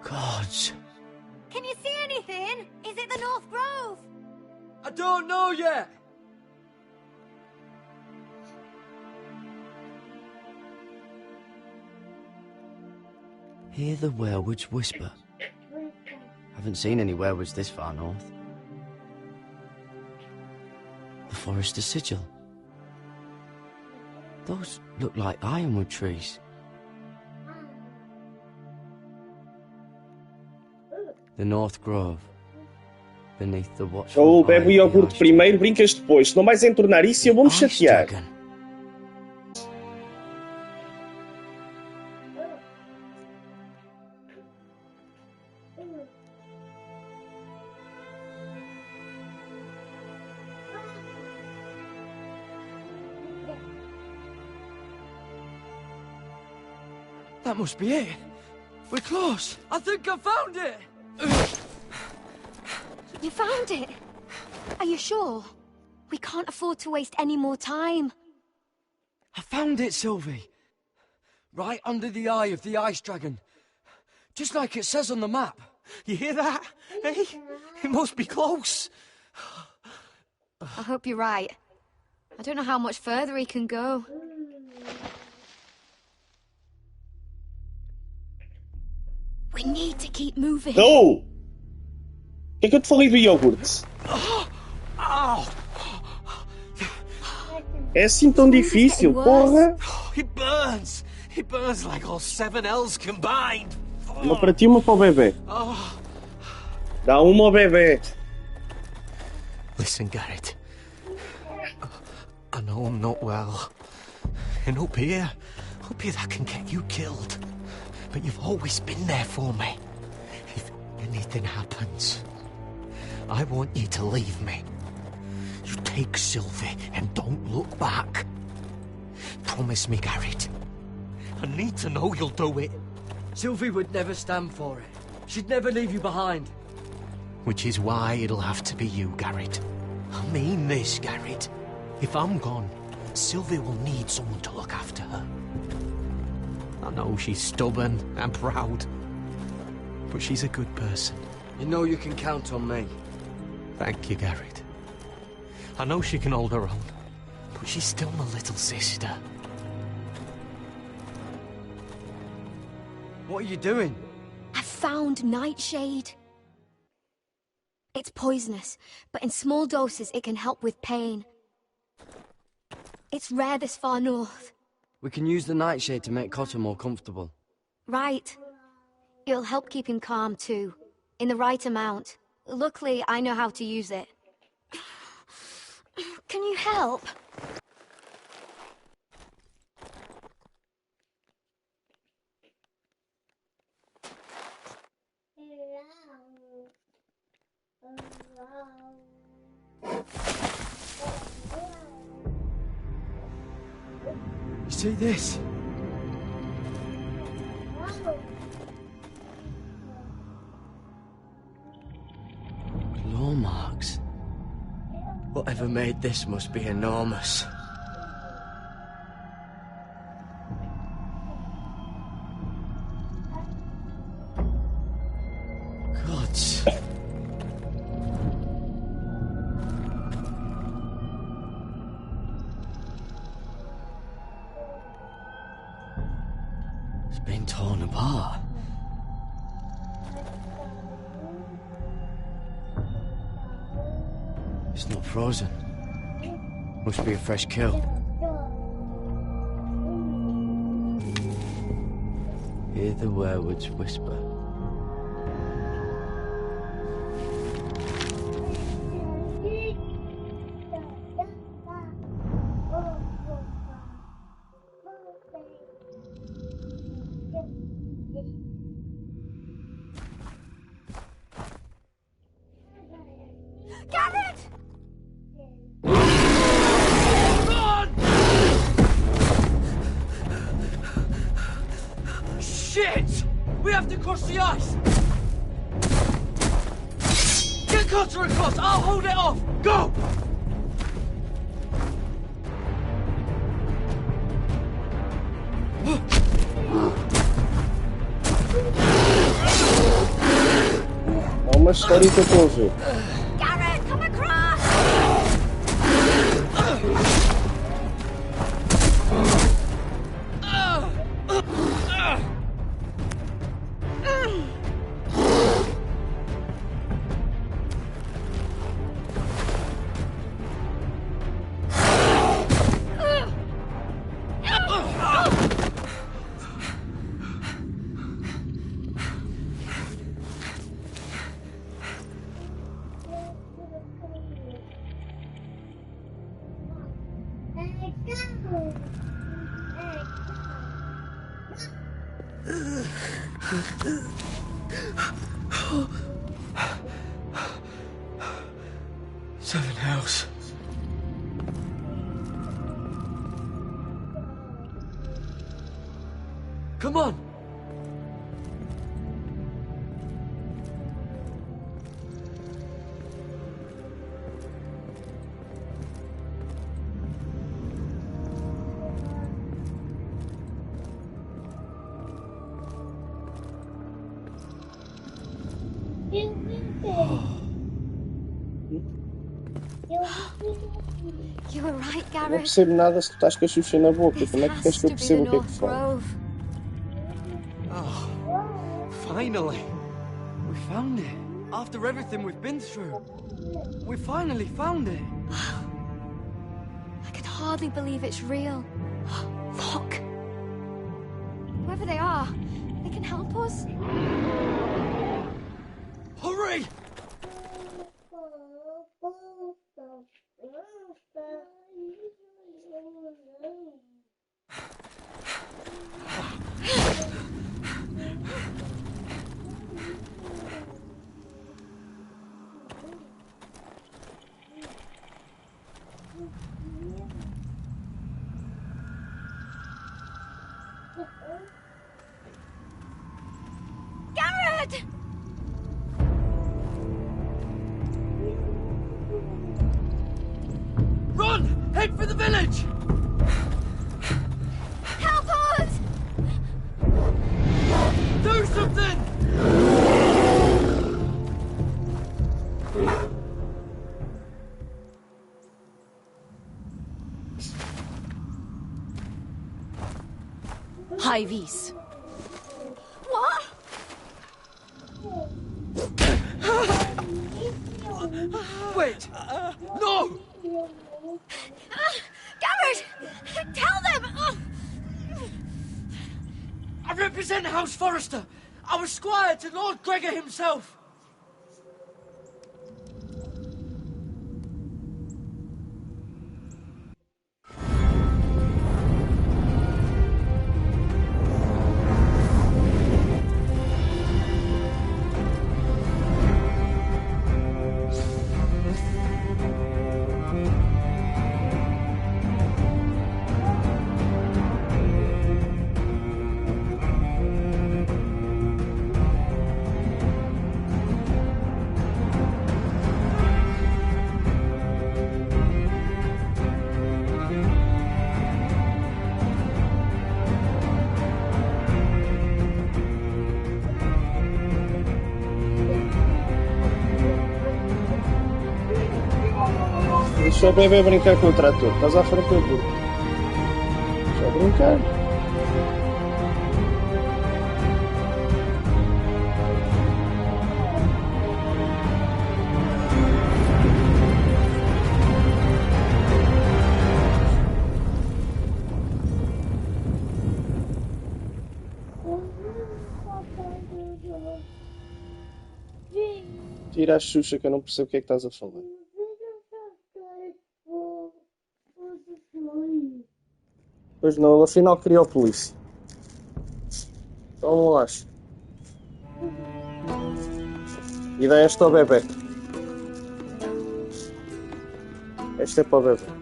Gods. Can you see anything? Is it the North Grove? I don't know yet. Hear the werewolves whisper. Haven't seen any werewolves this far north. The Forester sigil. Those look like ironwood trees. The North Grove. Beneath the watchful Ou bebe o eye of the iogurte ice primeiro, brincas depois. Se não vais entornar isso, eu vou-me chatear. dragon. That must be it. We're close. I think I found it. You found it? Are you sure? We can't afford to waste any more time. I found it, Sylvie. Right under the eye of the ice dragon. Just like it says on the map. You hear that? Hey? It must be close. I hope you're right. I don't know how much further he can go. We need to keep moving. Oh! O que é que eu te falei do iogurte? É assim tão difícil, porra! It burns! It burns like all 7 L's combined! Uma para ti, uma para o bebê. Dá uma ao bebê. Listen, Garrett. I know I'm not well. And up here that can get you killed. But you've always been there for me. If anything happens, I want you to leave me. You take Sylvie and don't look back. Promise me, Garrett. I need to know you'll do it. Sylvie would never stand for it. She'd never leave you behind. Which is why it'll have to be you, Garrett. I mean this, Garrett. If I'm gone, Sylvie will need someone to look after her. I know she's stubborn and proud, but she's a good person. You know you can count on me. Thank you, Garrett. I know she can hold her own, but she's still my little sister. What are you doing? I found Nightshade. It's poisonous, but in small doses it can help with pain. It's rare this far north. We can use the nightshade to make Cotter more comfortable. Right. It'll help keep him calm too, in the right amount. Luckily, I know how to use it. Can you help? You see this? Claw marks. Whatever made this must be enormous. Gods. It's been torn apart. It's not frozen. Must be a fresh kill. Hear the werewolves whisper. Garrett! Shit! We have to cross the ice! Get Cotter across! I'll hold it off! Go! uma história que eu estou a ver. Garrett, come across! Seven hells. Come on! You were right, Não Garrett. percebo nada se tu estás com a Xuxa na boca. This Como é que queres has que eu to be the perceba o que é que North fala? Grove. Oh, finally! We found it. After everything we've been through. We finally found it. I can hardly believe it's real. Look. Whoever they are, they can help us. Hurry! Garrett! Run! Head for the village! Help us! Do something! Highvis. What? Wait! No! Garrett! Tell them! I represent House Forrester. I was squire to Lord Gregor himself. Deixa o bebê brincar com o trator. Estás à frente do burro. Deixa brincar. Tira a Xuxa que eu não percebo o que é que estás a falar. Pois não, ele afinal criou a polícia. Então não acho. E dá esta ao bebê. Esta é para o bebê.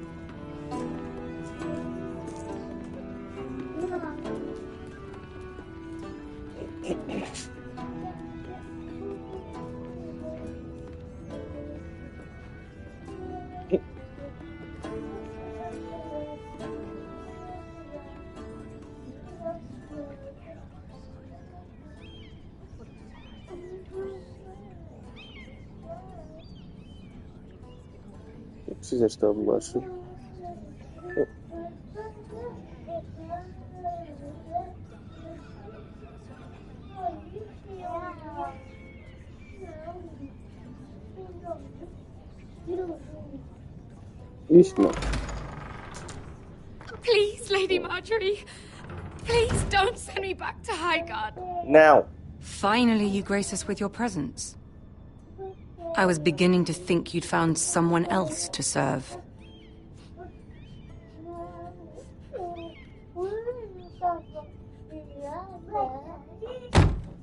Fizeste a bolacha. Isto não. Please, Lady Marjorie. Please don't send me back to Highgarden. Não. Finally, you grace us with your presence. I was beginning to think you'd found someone else to serve.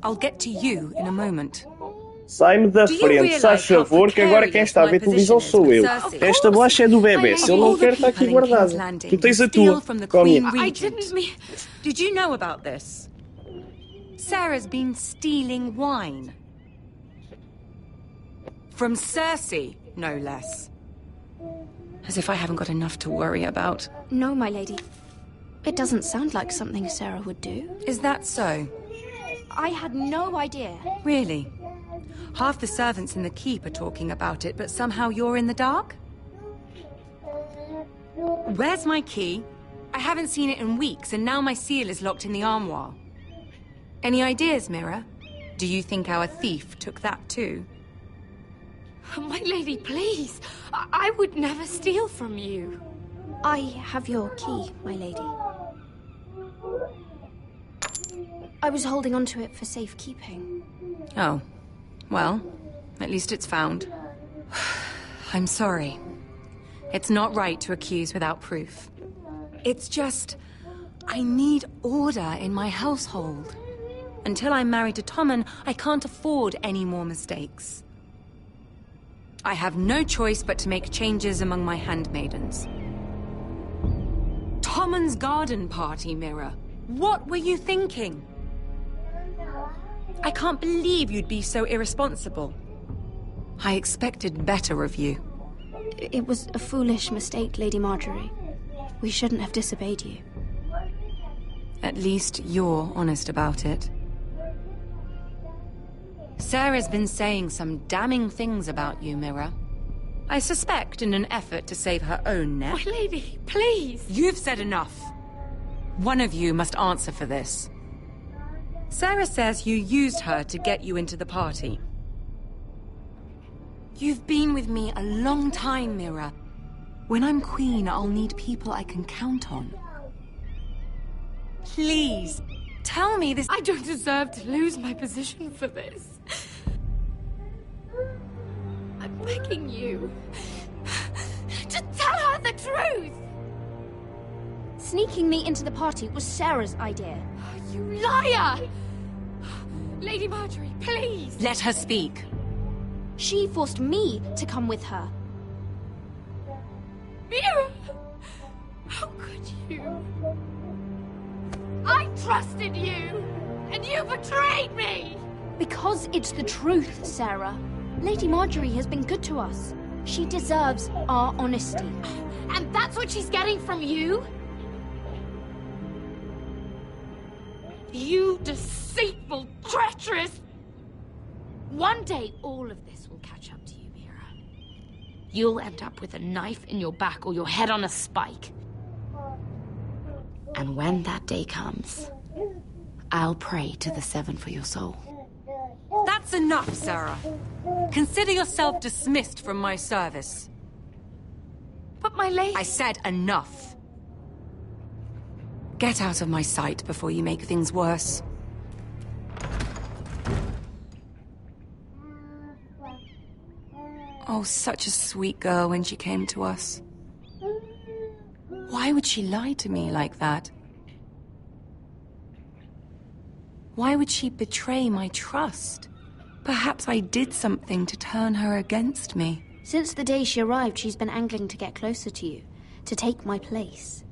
I'll get to you in a moment. Sai-me da frente, se faz favor, que agora quem está a ver televisão sou eu. Esta bolacha é do bebê, se ele não quer, está aqui guardada. Tu tens a tua. Come. I didn't mean... Did you know about this? Sarah's been stealing wine. From Cersei, no less. As if I haven't got enough to worry about. No, my lady. It doesn't sound like something Sarah would do. Is that so? I had no idea. Really? Half the servants in the keep are talking about it, but somehow you're in the dark? Where's my key? I haven't seen it in weeks, and now my seal is locked in the armoire. Any ideas, Mira? Do you think our thief took that too? My lady, please. I would never steal from you. I have your key, my lady. I was holding on to it for safekeeping. Oh. Well, at least it's found. I'm sorry. It's not right to accuse without proof. It's just... I need order in my household. Until I'm married to Tommen, I can't afford any more mistakes. I have no choice but to make changes among my handmaidens. Tommen's garden party, Mira. What were you thinking? I can't believe you'd be so irresponsible. I expected better of you. It was a foolish mistake, Lady Marjorie. We shouldn't have disobeyed you. At least you're honest about it. Sarah's been saying some damning things about you, Mira. I suspect in an effort to save her own neck. My lady, please! You've said enough. One of you must answer for this. Sarah says you used her to get you into the party. You've been with me a long time, Mira. When I'm queen, I'll need people I can count on. Please, tell me this... I don't deserve to lose my position for this. I'm begging you. Just tell her the truth! Sneaking me into the party was Sarah's idea. You liar! Lady Marjorie, please! Let her speak. She forced me to come with her. Mira! How could you? I trusted you! And you betrayed me! Because it's the truth, Sarah. Lady Marjorie has been good to us. She deserves our honesty. And that's what she's getting from you? You deceitful, treacherous... One day, all of this will catch up to you, Mira. You'll end up with a knife in your back or your head on a spike. And when that day comes, I'll pray to the Seven for your soul. That's enough, Sarah. Consider yourself dismissed from my service. But my lady... I said enough. Get out of my sight before you make things worse. Oh, such a sweet girl when she came to us. Why would she lie to me like that? Why would she betray my trust? Perhaps I did something to turn her against me. Since the day she arrived, she's been angling to get closer to you, to take my place.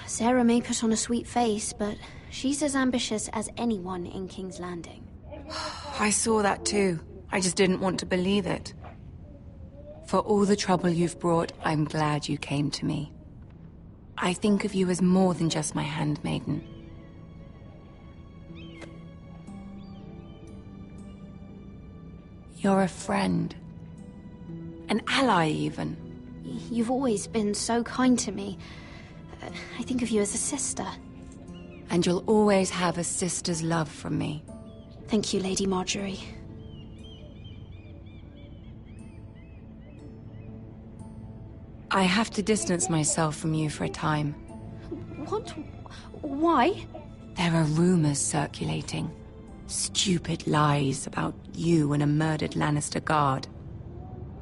Sarah may put on a sweet face, but she's as ambitious as anyone in King's Landing. I saw that too. I just didn't want to believe it. For all the trouble you've brought, I'm glad you came to me. I think of you as more than just my handmaiden. You're a friend. An ally, even. You've always been so kind to me. I think of you as a sister. And you'll always have a sister's love from me. Thank you, Lady Marjorie. I have to distance myself from you for a time. What? Why? There are rumors circulating. Stupid lies about you and a murdered Lannister guard.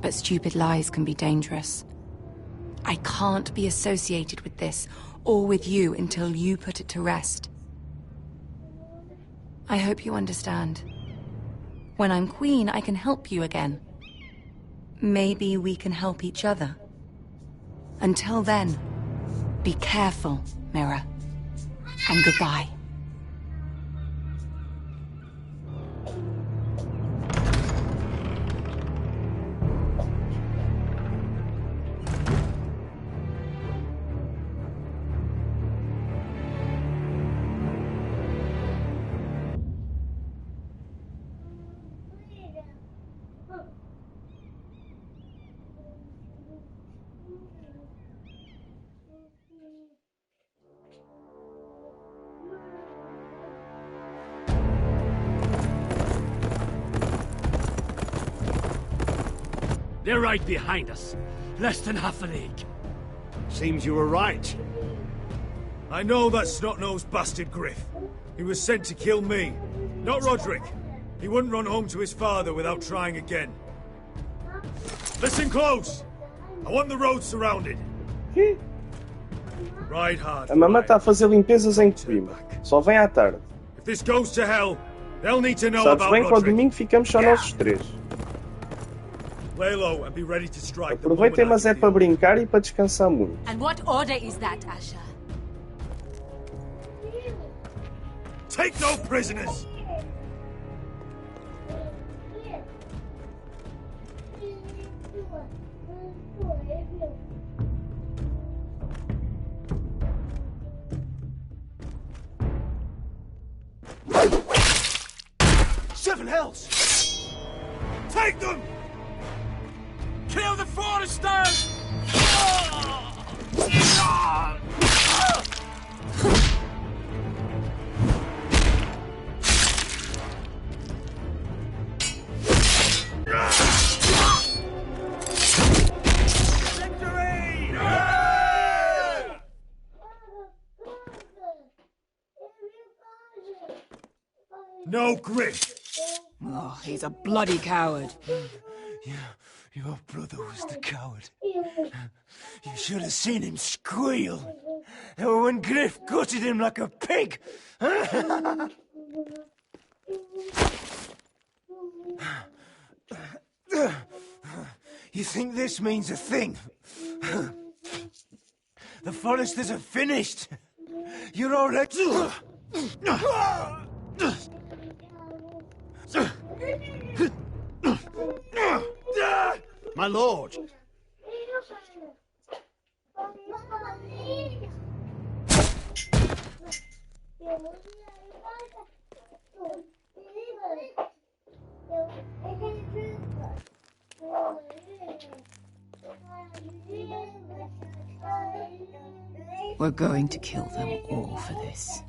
But stupid lies can be dangerous. I can't be associated with this, or with you, until you put it to rest. I hope you understand. When I'm queen, I can help you again. Maybe we can help each other. Until then, be careful, Mira. And goodbye. They're right behind us. Less than half a league. Seems you were right. I know that snot-nosed bastard Griff. He was sent to kill me, not Roderick. He wouldn't run home to his father without trying again. Listen close! I want the road surrounded. Ride hard. A mamã está a fazer limpezas em Coimbra. Só vem à tarde. If this goes to hell, they'll need to know Sabes about bem que ao Roderick. domingo ficamos só nós os três. Lay low and be ready to strike the Aproveitem, moment mas I é get para the order. brincar e para descansar muito. And what order is that, Asher? Take no prisoners! Seven hells! Take them! Kill the foresters! No Griff! Oh, he's a bloody coward. Your brother was the coward. You should have seen him squeal. When Griff gutted him like a pig. You think this means a thing? The foresters are finished. You're already... My lord! We're going to kill them all for this.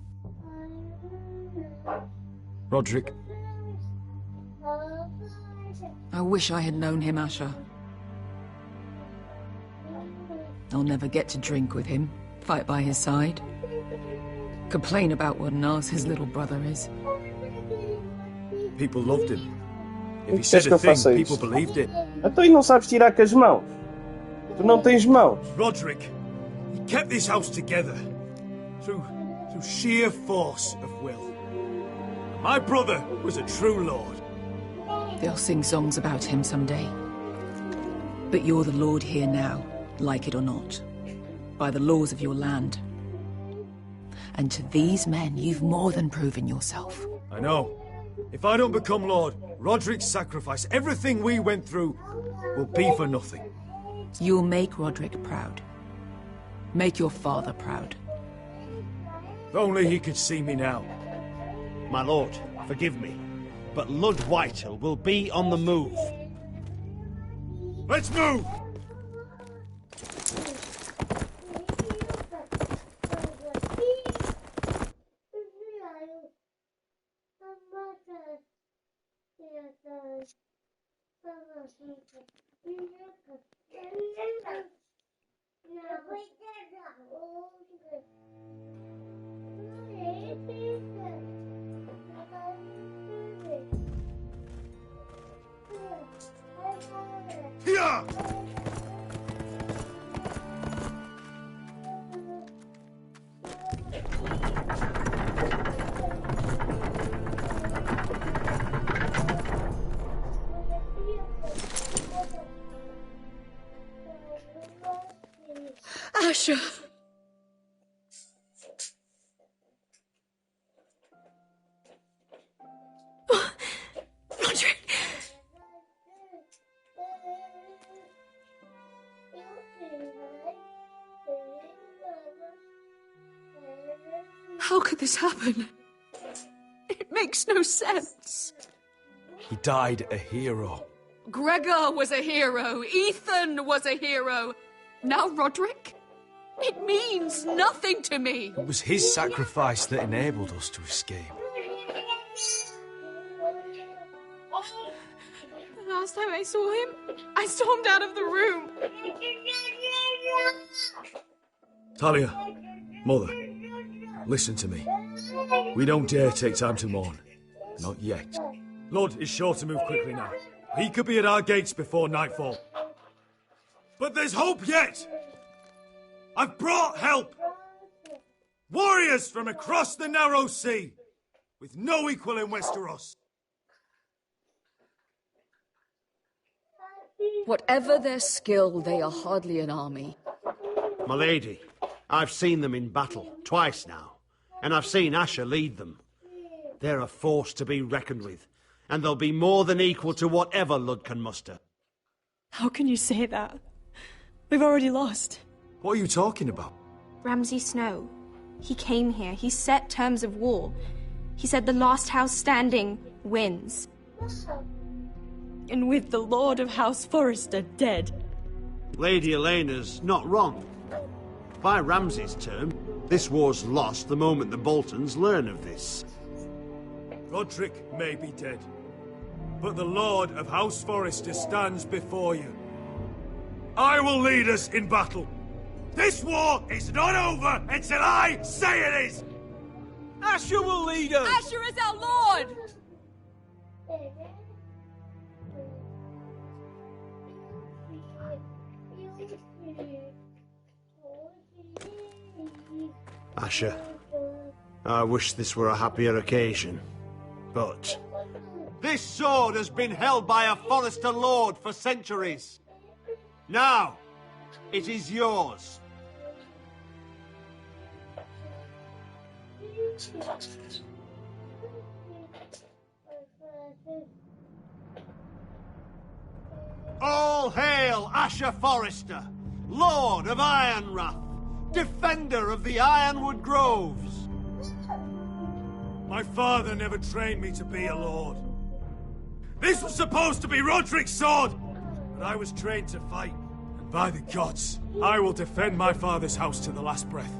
Roderick. I wish I had known him, Asher. I'll never get to drink with him, fight by his side, complain about what an arse his little brother is. People loved him. If Por he que said queres que a eu faça thing, people isso? believed it. Então e não sabes tirar com as mãos? Tu não tens mãos. Roderick, he kept this house together through sheer force of will. My brother was a true lord. They'll sing songs about him someday. But you're the lord here now, like it or not, by the laws of your land. And to these men, you've more than proven yourself. I know. If I don't become lord, Roderick's sacrifice, everything we went through, will be for nothing. You'll make Roderick proud. Make your father proud. If only he could see me now. My lord, forgive me, but Lud Whitehall will be on the move. Let's move! Yeah! Asher! Roderick! How could this happen? It makes no sense. He died a hero. Gregor was a hero. Ethan was a hero. Now Roderick? It means nothing to me. It was his sacrifice that enabled us to escape. The last time I saw him, I stormed out of the room. Talia, Mother, listen to me. We don't dare take time to mourn. Not yet. Lord is sure to move quickly now. He could be at our gates before nightfall. But there's hope yet! I've brought help! Warriors from across the narrow sea, with no equal in Westeros. Whatever their skill, they are hardly an army. My lady, I've seen them in battle, twice now, and I've seen Asher lead them. They're a force to be reckoned with, and they'll be more than equal to whatever Lud can muster. How can you say that? We've already lost. What are you talking about? Ramsay Snow. He came here. He set terms of war. He said the last house standing wins. And with the Lord of House Forrester dead. Lady Elena's not wrong. By Ramsay's term, this war's lost the moment the Boltons learn of this. Roderick may be dead, but the Lord of House Forrester stands before you. I will lead us in battle. This war is not over until I say it is! Asher will lead us! Asher is our Lord! Asher, I wish this were a happier occasion, but... This sword has been held by a Forrester Lord for centuries. Now, it is yours. All hail Asher Forrester, Lord of Ironrath, defender of the Ironwood Groves. My father never trained me to be a lord. This was supposed to be Roderick's sword, but I was trained to fight. And by the gods, I will defend my father's house to the last breath.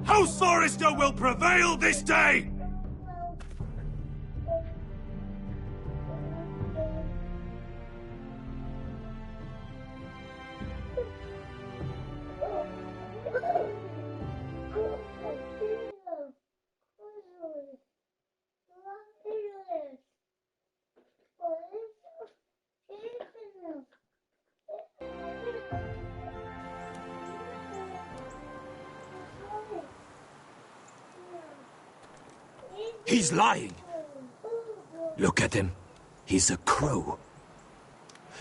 House Forrester will prevail this day! He's lying. Look at him. He's a crow.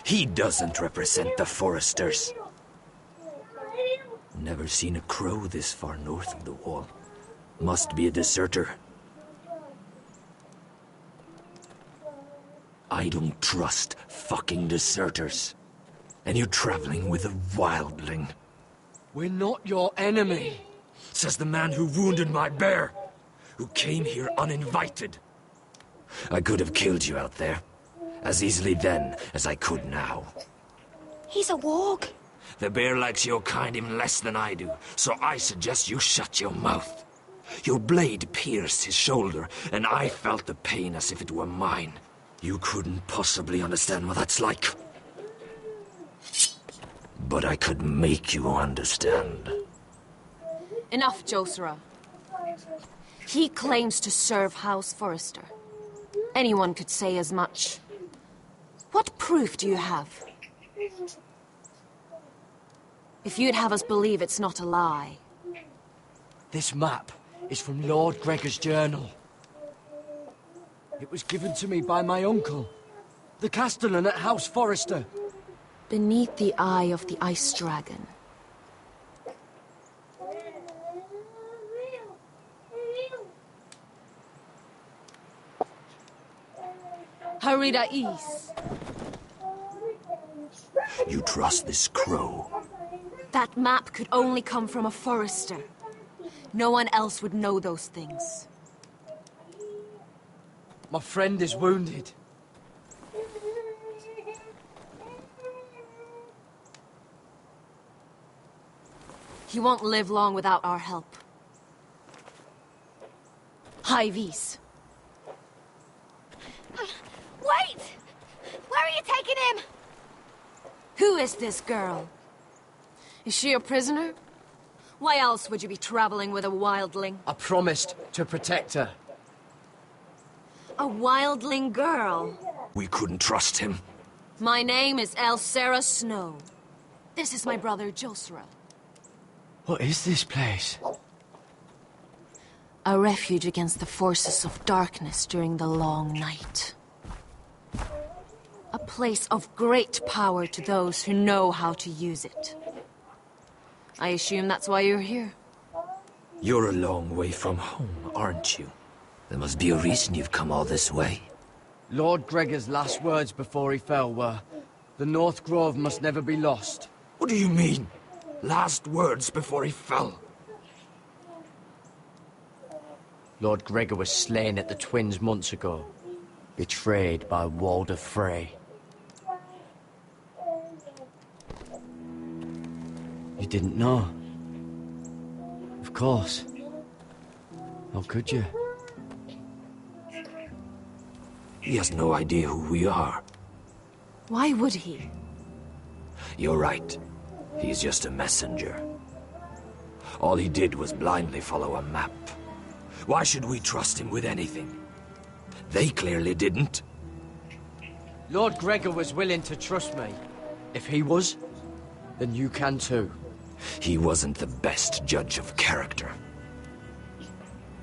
He doesn't represent the Foresters. Never seen a crow this far north of the wall. Must be a deserter. I don't trust fucking deserters. And you're traveling with a wildling. We're not your enemy, Says the man who wounded my bear, who came here uninvited. I could have killed you out there, as easily then as I could now. He's a warg. The bear likes your kind even less than I do, so I suggest you shut your mouth. Your blade pierced his shoulder, and I felt the pain as if it were mine. You couldn't possibly understand what that's like. But I could make you understand. Enough, Josera. He claims to serve House Forrester. Anyone could say as much. What proof do you have? If you'd have us believe it's not a lie. This map is from Lord Gregor's journal. It was given to me by my uncle, the castellan at House Forrester. Beneath the eye of the Ice Dragon. Harida East. You trust this crow? That map could only come from a Forrester. No one else would know those things. My friend is wounded. He won't live long without our help. Hyvis. Wait! Where are you taking him? Who is this girl? Is she a prisoner? Why else would you be traveling with a wildling? I promised to protect her. A wildling girl? We couldn't trust him. My name is Elsera Snow. This is my brother Josera. What is this place? A refuge against the forces of darkness during the long night. A place of great power to those who know how to use it. I assume that's why you're here. You're a long way from home, aren't you? There must be a reason you've come all this way. Lord Gregor's last words before he fell were, "The North Grove must never be lost." What do you mean? Last words before he fell? Lord Gregor was slain at the Twins months ago, betrayed by Walder Frey. You didn't know? Of course. How could you? He has no idea who we are. Why would he? You're right. He's just a messenger. All he did was blindly follow a map. Why should we trust him with anything? They clearly didn't. Lord Gregor was willing to trust me. If he was, then you can too. He wasn't the best judge of character.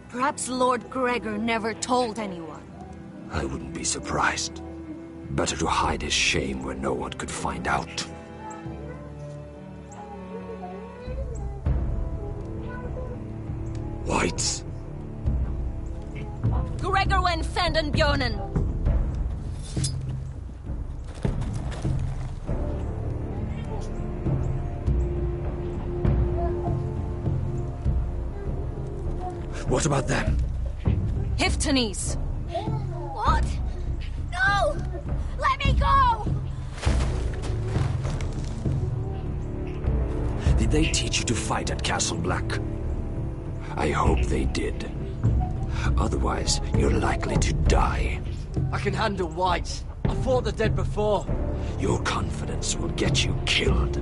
Perhaps Lord Gregor never told anyone. I wouldn't be surprised. Better to hide his shame where no one could find out. Whites. Gregor wen fenden bjonen. What about them? Hiftanes. What? No! Let me go! Did they teach you to fight at Castle Black? I hope they did. Otherwise, you're likely to die. I can handle whites. I fought the dead before. Your confidence will get you killed.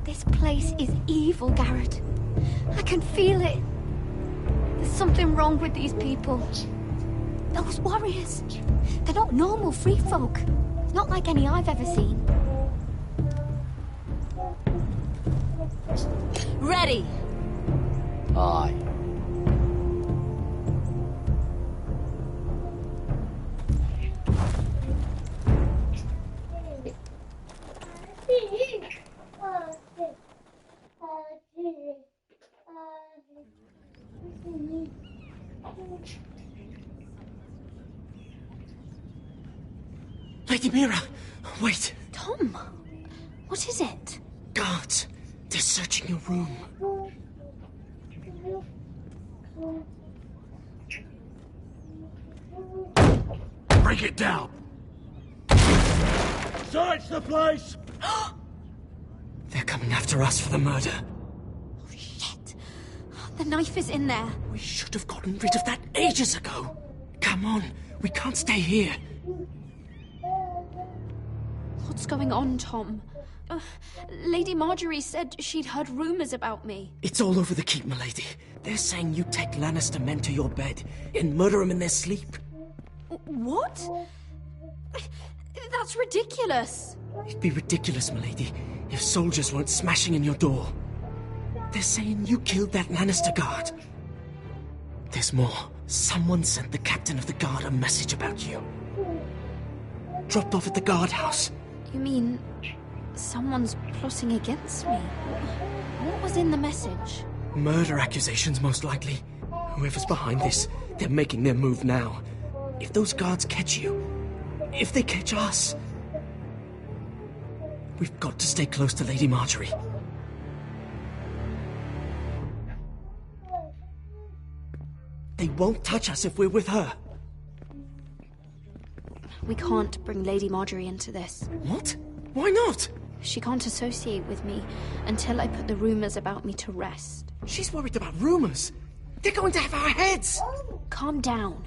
This place is evil, Garrett. I can feel it. There's something wrong with these people. Those warriors. They're not normal free folk. Not like any I've ever seen. Ready! Aye. Lady Mira, wait. Tom, what is it? Guards, they're searching your room. Break it down! Search the place! They're coming after us for the murder. Oh, shit. The knife is in there. We should have gotten rid of that ages ago. Come on, we can't stay here. What's going on, Tom? Lady Marjorie said she'd heard rumors about me. It's all over the keep, milady. They're saying you take Lannister men to your bed and murder them in their sleep. What? That's ridiculous. It'd be ridiculous, milady, if soldiers weren't smashing in your door. They're saying you killed that Lannister guard. There's more. Someone sent the captain of the guard a message about you. Dropped off at the guardhouse. You mean someone's plotting against me? What was in the message? Murder accusations, most likely. Whoever's behind this, they're making their move now. If those guards catch you, if they catch us, we've got to stay close to Lady Marjorie. They won't touch us if we're with her. We can't bring Lady Marjorie into this. What? Why not? She can't associate with me until I put the rumors about me to rest. She's worried about rumors. They're going to have our heads. Calm down.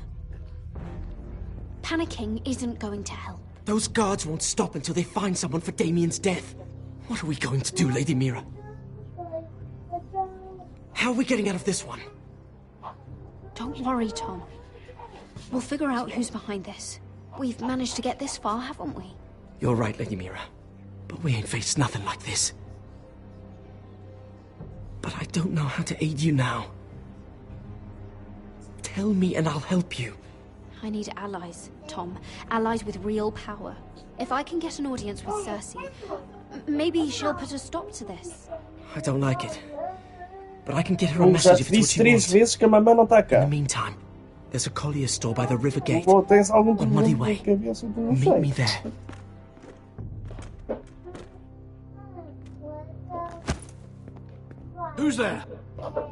Panicking isn't going to help. Those guards won't stop until they find someone for Damien's death. What are we going to do, Lady Mira? How are we getting out of this one? Don't worry, Tom. We'll figure out who's behind this. We've managed to get this far, haven't we? You're right, Lady Mira. But we ain't faced nothing like this. But I don't know how to aid you now. Tell me and I'll help you. I need allies, Tom. Allies with real power. If I can get an audience with Cersei, maybe she'll put a stop to this. I don't like it. But I can get her a message if it's what she wants. In the meantime, there's a collier store by the river gate. On Muddy Way. Meet me there. Who's there?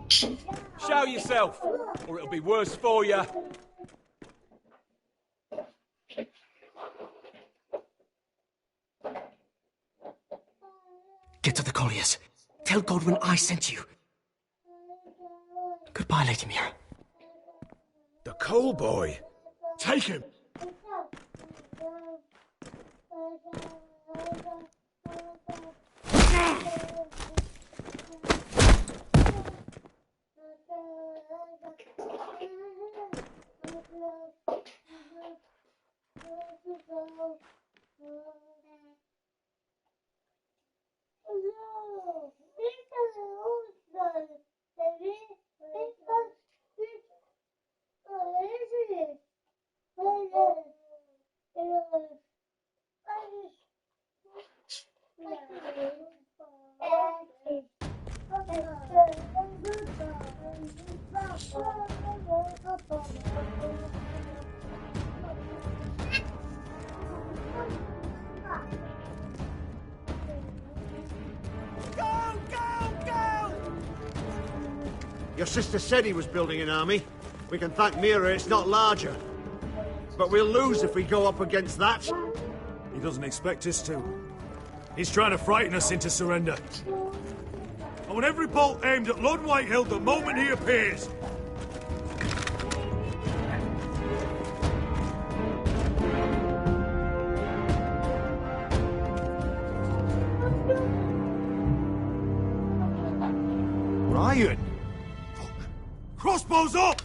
Show yourself, or it'll be worse for you. Get to the colliers. Tell Godwin I sent you. Goodbye, Lady Mira. The coal boy. Take him. Your sister said he was building an army. We can thank Mira it's not larger. But we'll lose if we go up against that. He doesn't expect us to. He's trying to frighten us into surrender. I want every bolt aimed at Lord Whitehill the moment he appears. Ryan! Crossbows up!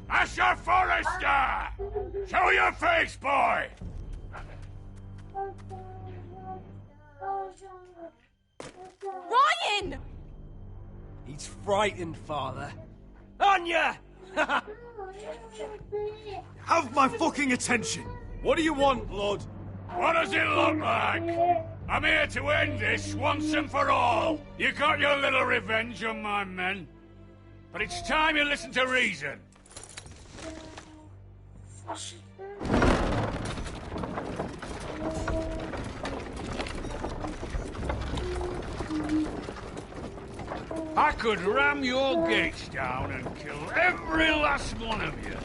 Asher Forrester! Show your face, boy! Ryan! He's frightened, Father. Anya! Have my fucking attention! What do you want, Lord? What does it look like? I'm here to end this once and for all. You got your little revenge on my men. But it's time you listen to reason. I could ram your gates down and kill every last one of you.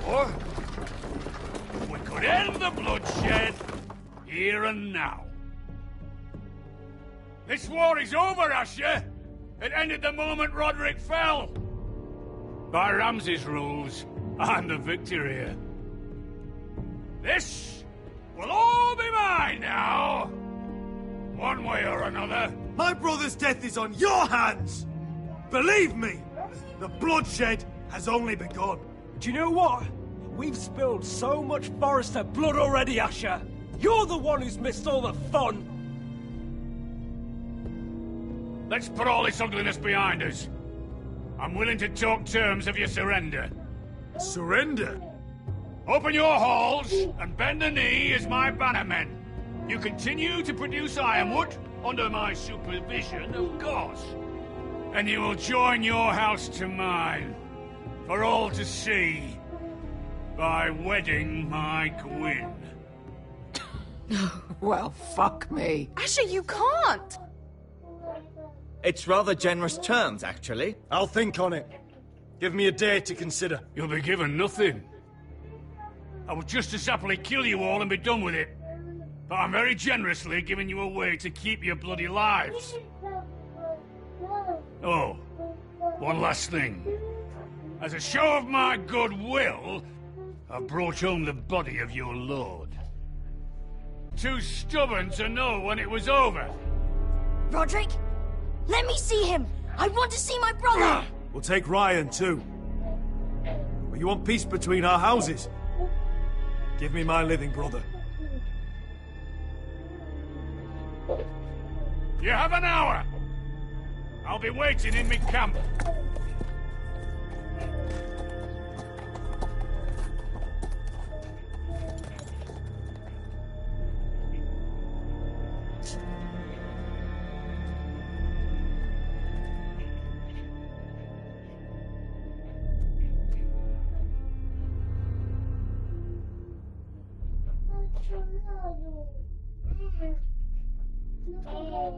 Or we could end the bloodshed here and now. This war is over, Asher! It ended the moment Roderick fell! By Ramsay's rules, I'm the victor here. This will all be mine now! One way or another. My brother's death is on your hands! Believe me, the bloodshed has only begun. Do you know what? We've spilled so much Forrester blood already, Asher. You're the one who's missed all the fun. Let's put all this ugliness behind us. I'm willing to talk terms of your surrender. Surrender? Open your halls and bend the knee as my bannermen. You continue to produce ironwood, under my supervision, of course. And you will join your house to mine, for all to see, by wedding my Gwyn. Well, fuck me. Asher, you can't! It's rather generous terms, actually. I'll think on it. Give me a day to consider. You'll be given nothing. I would just as happily kill you all and be done with it. But I'm very generously giving you a way to keep your bloody lives. Oh, one last thing. As a show of my goodwill, I've brought home the body of your lord. Too stubborn to know when it was over. Roderick, let me see him. I want to see my brother. We'll take Ryan too. But you want peace between our houses? Give me my living brother. You have an hour. I'll be waiting in my camp. No!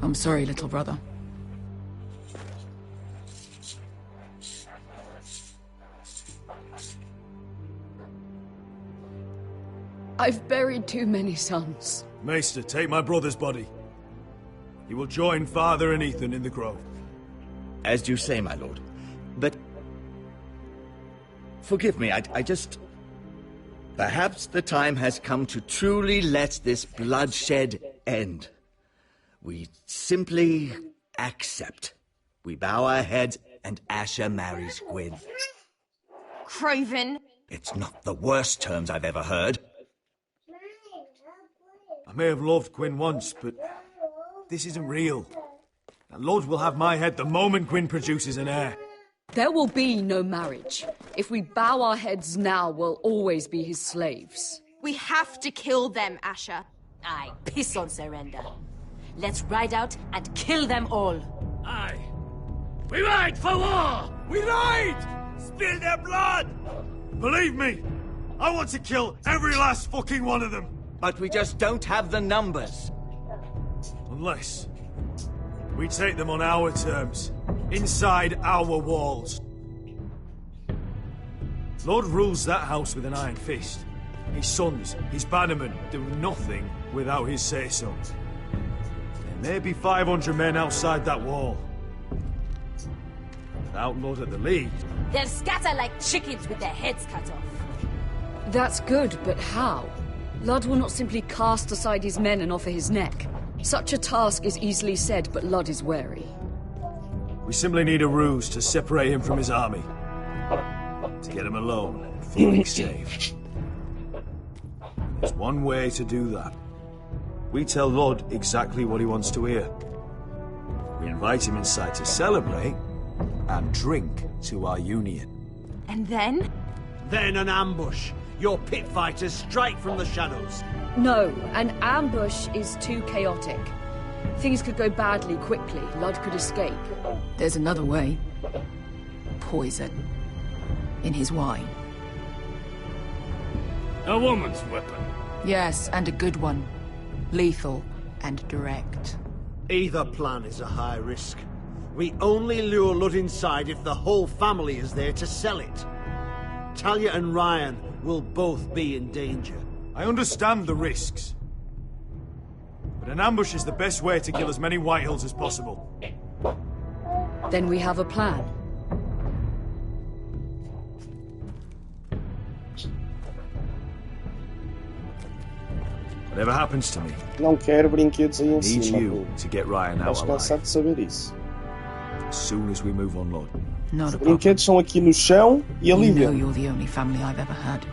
I'm sorry, little brother. I've buried too many sons. Maester, take my brother's body. He will join Father and Ethan in the grove. As you say, my lord. But... forgive me, I just... Perhaps the time has come to truly let this bloodshed end. We simply accept. We bow our heads and Asher marries Gwyn. Craven! It's not the worst terms I've ever heard. I may have loved Gwyn once, but this isn't real. And Lord will have my head the moment Gwyn produces an heir. There will be no marriage. If we bow our heads now, we'll always be his slaves. We have to kill them, Asher. Aye, piss on surrender. Let's ride out and kill them all. Aye. We ride for war! We ride! Spill their blood! Believe me, I want to kill every last fucking one of them. But we just don't have the numbers. Unless we take them on our terms, inside our walls. Lord rules that house with an iron fist. His sons, his bannermen, do nothing without his say-so. There may be 500 men outside that wall. Without Lord at the lead... They'll scatter like chickens with their heads cut off. That's good, but how? Ludd will not simply cast aside his men and offer his neck. Such a task is easily said, but Ludd is wary. We simply need a ruse to separate him from his army. To get him alone and fully safe. There's one way to do that. We tell Lord exactly what he wants to hear. We invite him inside to celebrate and drink to our union. And then? Then an ambush. Your pit fighters strike from the shadows. No, an ambush is too chaotic. Things could go badly quickly. Lud could escape. There's another way. Poison. In his wine. A woman's weapon. Yes, and a good one. Lethal and direct. Either plan is a high risk. We only lure Lud inside if the whole family is there to sell it. Talia and Ryan will both be in danger. I understand the risks. But an ambush is the best way to kill as many Whitehills as possible. Then we have a plan. Whatever happens to me, Não quero brinquedos aí em need cima. you to get Ryan out Estás alive. cansado de saber isso. As soon as we move on, Lord. Not Os a problem. brinquedos são aqui no chão e ali You know dentro. you're the only family I've ever had.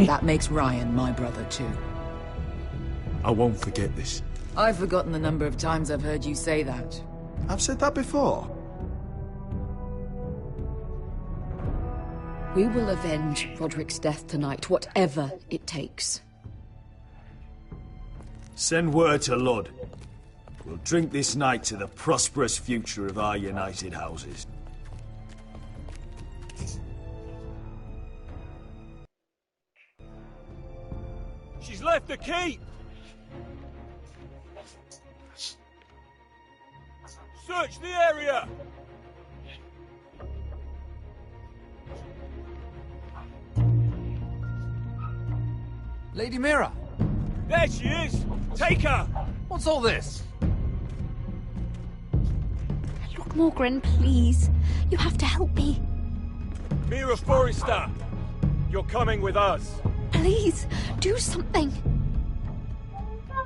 That makes Ryan my brother too. I won't forget this. I've forgotten the number of times I've heard you say that. I've said that before. We will avenge Roderick's death tonight, whatever it takes. Send word to Lud. We'll drink this night to the prosperous future of our united houses. She's left the keep! Search the area! Lady Mira! There she is! Take her! What's all this? Lord Morgan, please. You have to help me. Mira Forrester! You're coming with us! Please, do something.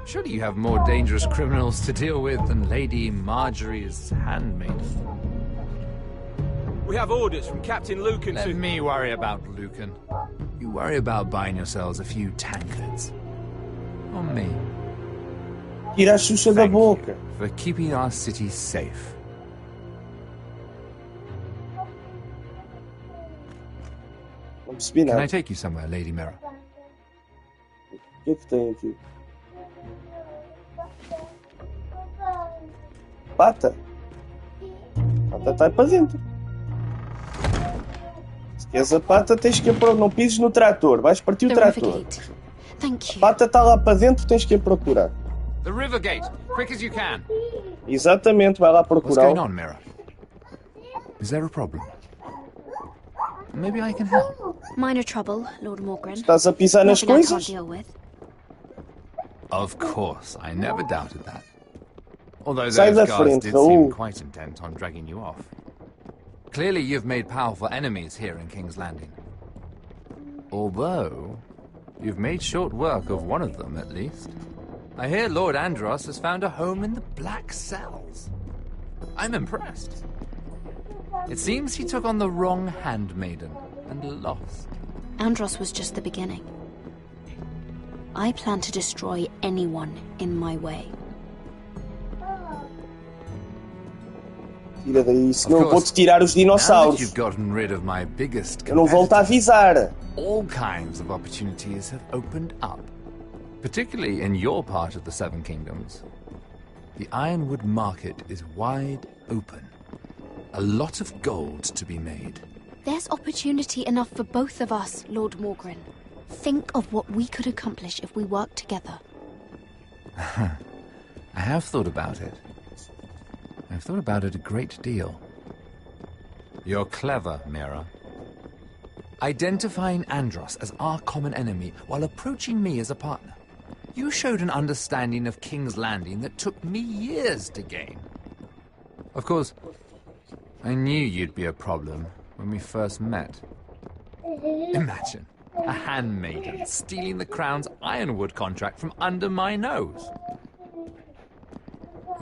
Surely you have more dangerous criminals to deal with than Lady Marjorie's handmaiden. We have orders from Captain Lucan Let to... me worry about Lucan. You worry about buying yourselves a few tankards. On me. Tira a Xuxa da boca. For keeping our city safe. Não percebi Can nada. I take you somewhere, Lady Mira? O que é que tem aqui? Pata? Pata está para dentro. Se queres a pata, tens que ir para... Não pises no trator, vais partir o trator. Thank you. Pata está lá para dentro, tens que ir procurar. The river gate, quick as you can. Exatamente, vai lá What's procurar. going on, Mira? Is there a problem? Maybe I can help. Minor trouble, Lord Morgan. Estás a pisar nas Nothing I can't coisas? deal with. Of course, I never doubted that. Although Sai those da guards frente, did Raul. seem quite intent on dragging you off. Clearly you've made powerful enemies here in King's Landing. Although, you've made short work of one of them, at least. I hear Lord Andros has found a home in the Black Cells. I'm impressed. It seems he took on the wrong handmaiden and lost. Andros was just the beginning. I plan to destroy anyone in my way. Tira daí, senão Of eu course, vou-te tirar os Now that dinossauros. you've gotten rid of my biggest Eu não volto a avisar. all kinds of opportunities have opened up, particularly in your part of the Seven Kingdoms. The Ironwood market is wide open. A lot of gold to be made. There's opportunity enough for both of us, Lord Morgan. Think of what we could accomplish if we worked together. I have thought about it. I've thought about it a great deal. You're clever, Mira. Identifying Andros as our common enemy while approaching me as a partner. You showed an understanding of King's Landing that took me years to gain. Of course, I knew you'd be a problem when we first met. Imagine, a handmaiden stealing the Crown's Ironwood contract from under my nose.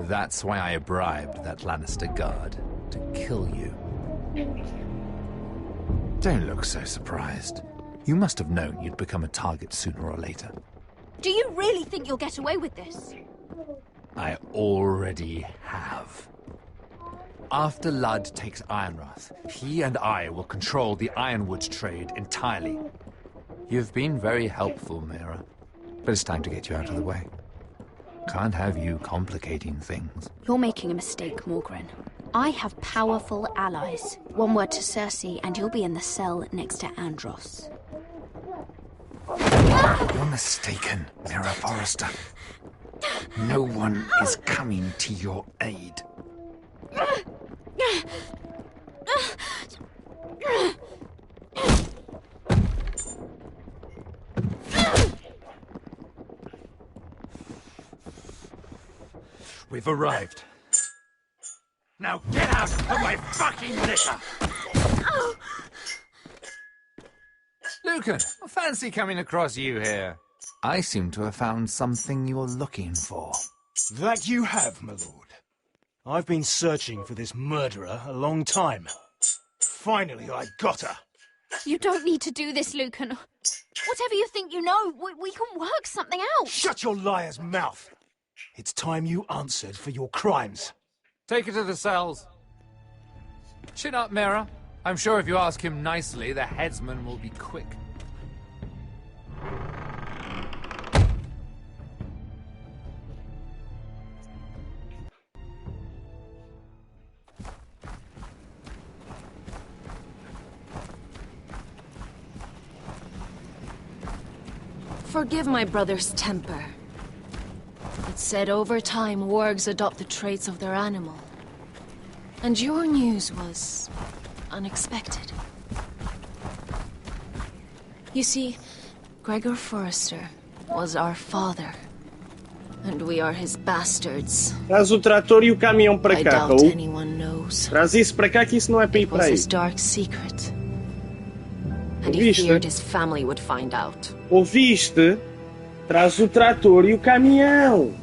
That's why I bribed that Lannister guard to kill you. Don't look so surprised. You must have known you'd become a target sooner or later. Do you really think you'll get away with this? I already have. After Ludd takes Ironrath, he and I will control the ironwood trade entirely. You've been very helpful, Mira, but it's time to get you out of the way. Can't have you complicating things. You're making a mistake, Morgren. I have powerful allies. One word to Cersei and you'll be in the cell next to Andros. You're mistaken, Mira Forrester. No one is coming to your aid. We've arrived. Now get out of my fucking liquor! Lucan, I fancy coming across you here. I seem to have found something you're looking for. That you have, my lord. I've been searching for this murderer a long time. Finally, I got her. You don't need to do this, Lucan. Whatever you think you know, we can work something out. Shut your liar's mouth! It's time you answered for your crimes. Take her to the cells. Chin up, Mira. I'm sure if you ask him nicely, the headsman will be quick. Forgive my brother's temper. It's said over time wargs adopt the traits of their animal. And your news was unexpected. You see, Gregor Forrester was our father. And we are his bastards. Traz o trator e o caminhão para I cá, doubt Raul. anyone knows. Traz isso para cá que isso não é para ir It para was aí. his dark secret. And he feared his family would find out. Ouviste? Traz o trator e o caminhão.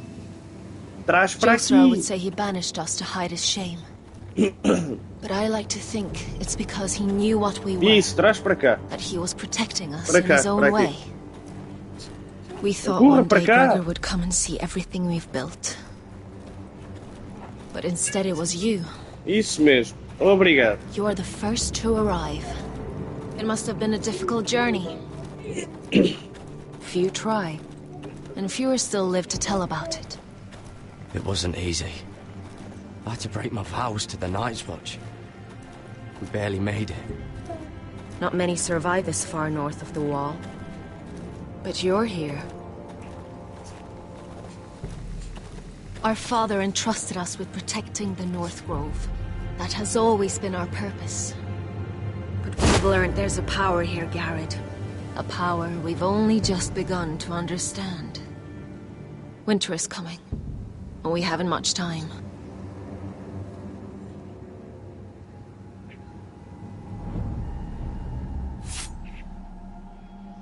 Traz para Josra would aqui. say he banished us to hide his shame. But I like to think it's because he knew what we were. Isso, traz para cá. That he was protecting us Para in cá, his own para way. aqui. We thought Empurra one para day cá. Gregor would come and see everything we've built. But instead it was you. Isso mesmo. Obrigado. You're the first to arrive. It must have been a difficult journey. Few try, and fewer still live to tell about it. It wasn't easy. I had to break my vows to the Night's Watch. We barely made it. Not many survive this far north of the Wall. But you're here. Our father entrusted us with protecting the North Grove. That has always been our purpose. But we've learned there's a power here, Garrett. A power we've only just begun to understand. Winter is coming, and we haven't much time.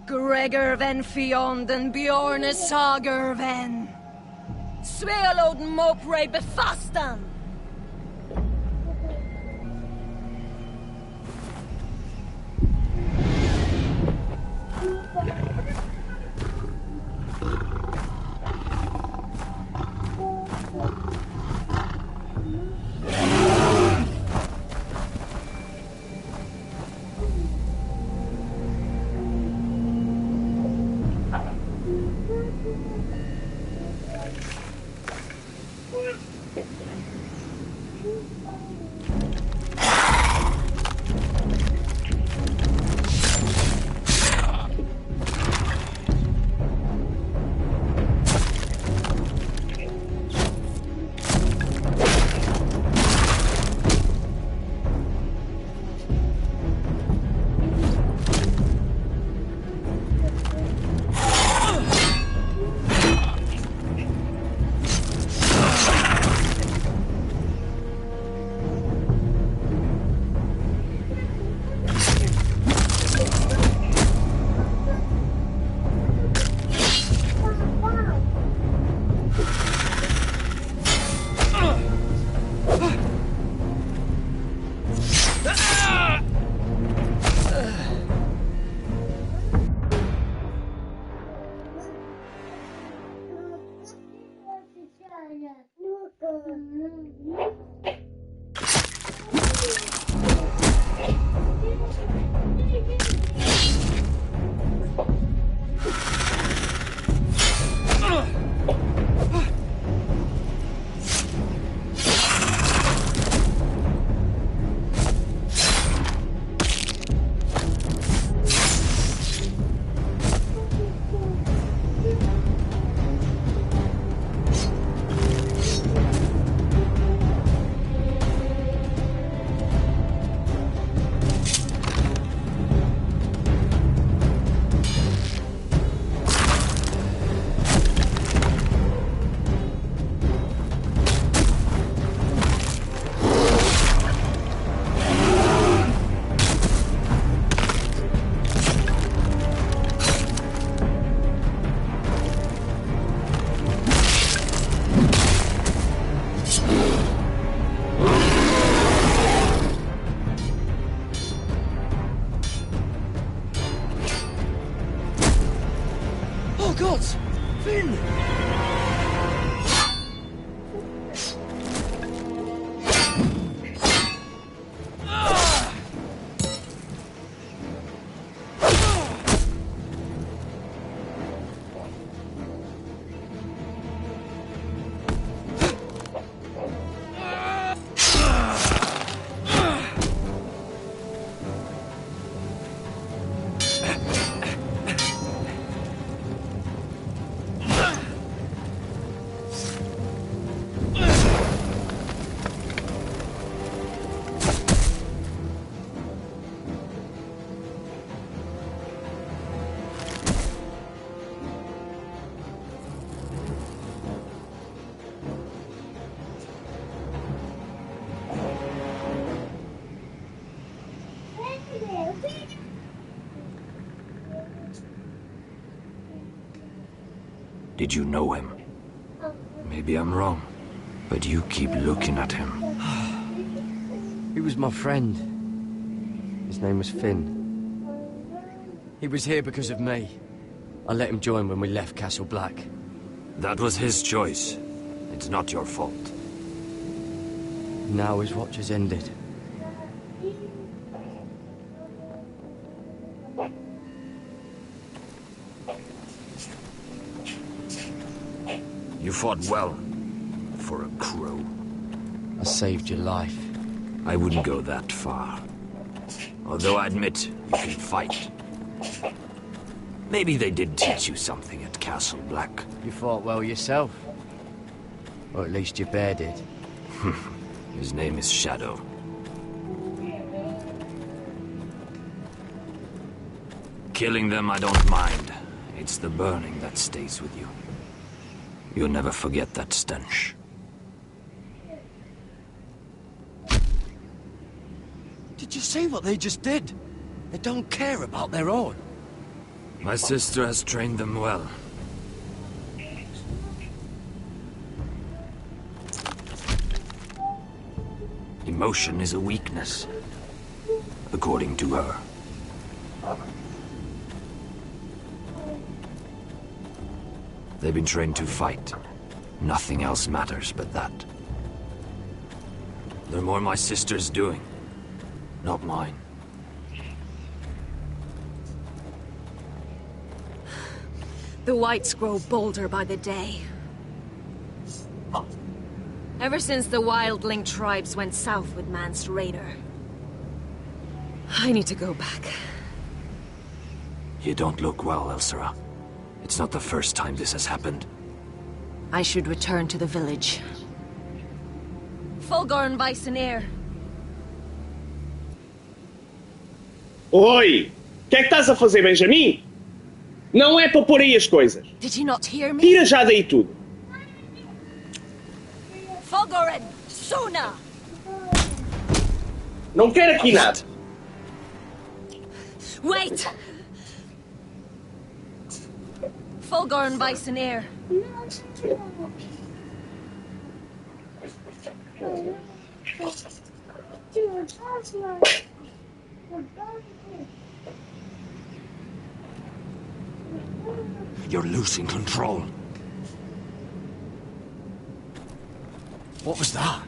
Gregor ven Fionden Bjorne Sager ven. Svealoden Mopre befastan. Did you know him? Maybe I'm wrong, but you keep looking at him. He was my friend. His name was Finn. He was here because of me. I let him join when we left Castle Black. That was his choice. It's not your fault. Now his watch has ended. You fought well, for a crow. I saved your life. I wouldn't go that far. Although I admit, you can fight. Maybe they did teach you something at Castle Black. You fought well yourself. Or at least your bear did. His name is Shadow. Killing them I don't mind. It's the burning that stays with you. You'll never forget that stench. Did you see what they just did? They don't care about their own. My sister has trained them well. Emotion is a weakness, according to her. They've been trained to fight. Nothing else matters but that. They're more my sister's doing, not mine. The Whites grow bolder by the day. Ever since the wildling tribes went south with Mance Raider. I need to go back. You don't look well, Elsera. It's not the first time this has happened. I should return to the village. Fulgorn Bison. Oi! O que é que estás a fazer, Benjamin? Não é para pôr aí as coisas. Did you not hear me? Tira já daí tudo. Fulgorn! Suna! Não quero aqui nada. Wait! Fulgorn Bison. You're losing control. What was that?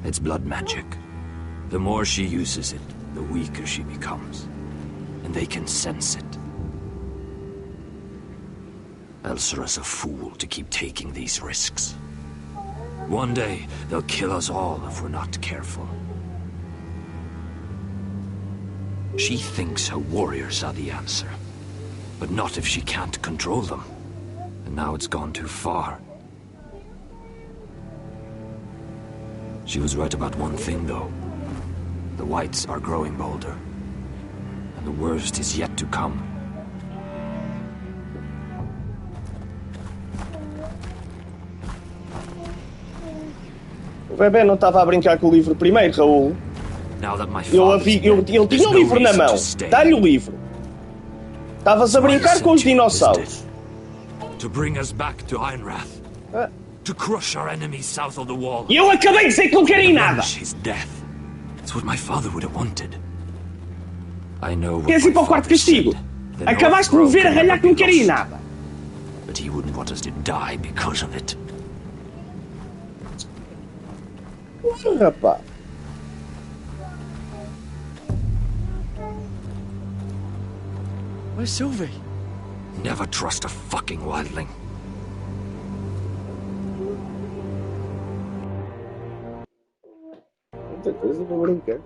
It's blood magic. The more she uses it, the weaker she becomes. And they can sense it. Elsera's a fool to keep taking these risks. One day, they'll kill us all if we're not careful. She thinks her warriors are the answer. But not if she can't control them. And now it's gone too far. She was right about one thing, though. The Whites are growing bolder. And the worst is yet to come. O bebê não estava a brincar com o livro primeiro, Raul. Ele tinha o livro na mão. Dá-lhe o livro. Estavas a brincar com os dinossauros. To bring us back to Einrath. To crush our enemies south of the wall. E eu acabei de dizer que não queria nada. His death. It's what my father would have wanted. I know. Queres ir para o quarto castigo? Acabaste de me ver a ralhar que não queria nada. But he wouldn't want us to die because of it. Rapaz. Where's Sylvie? Never trust a fucking wildling. Muita coisa para brincar.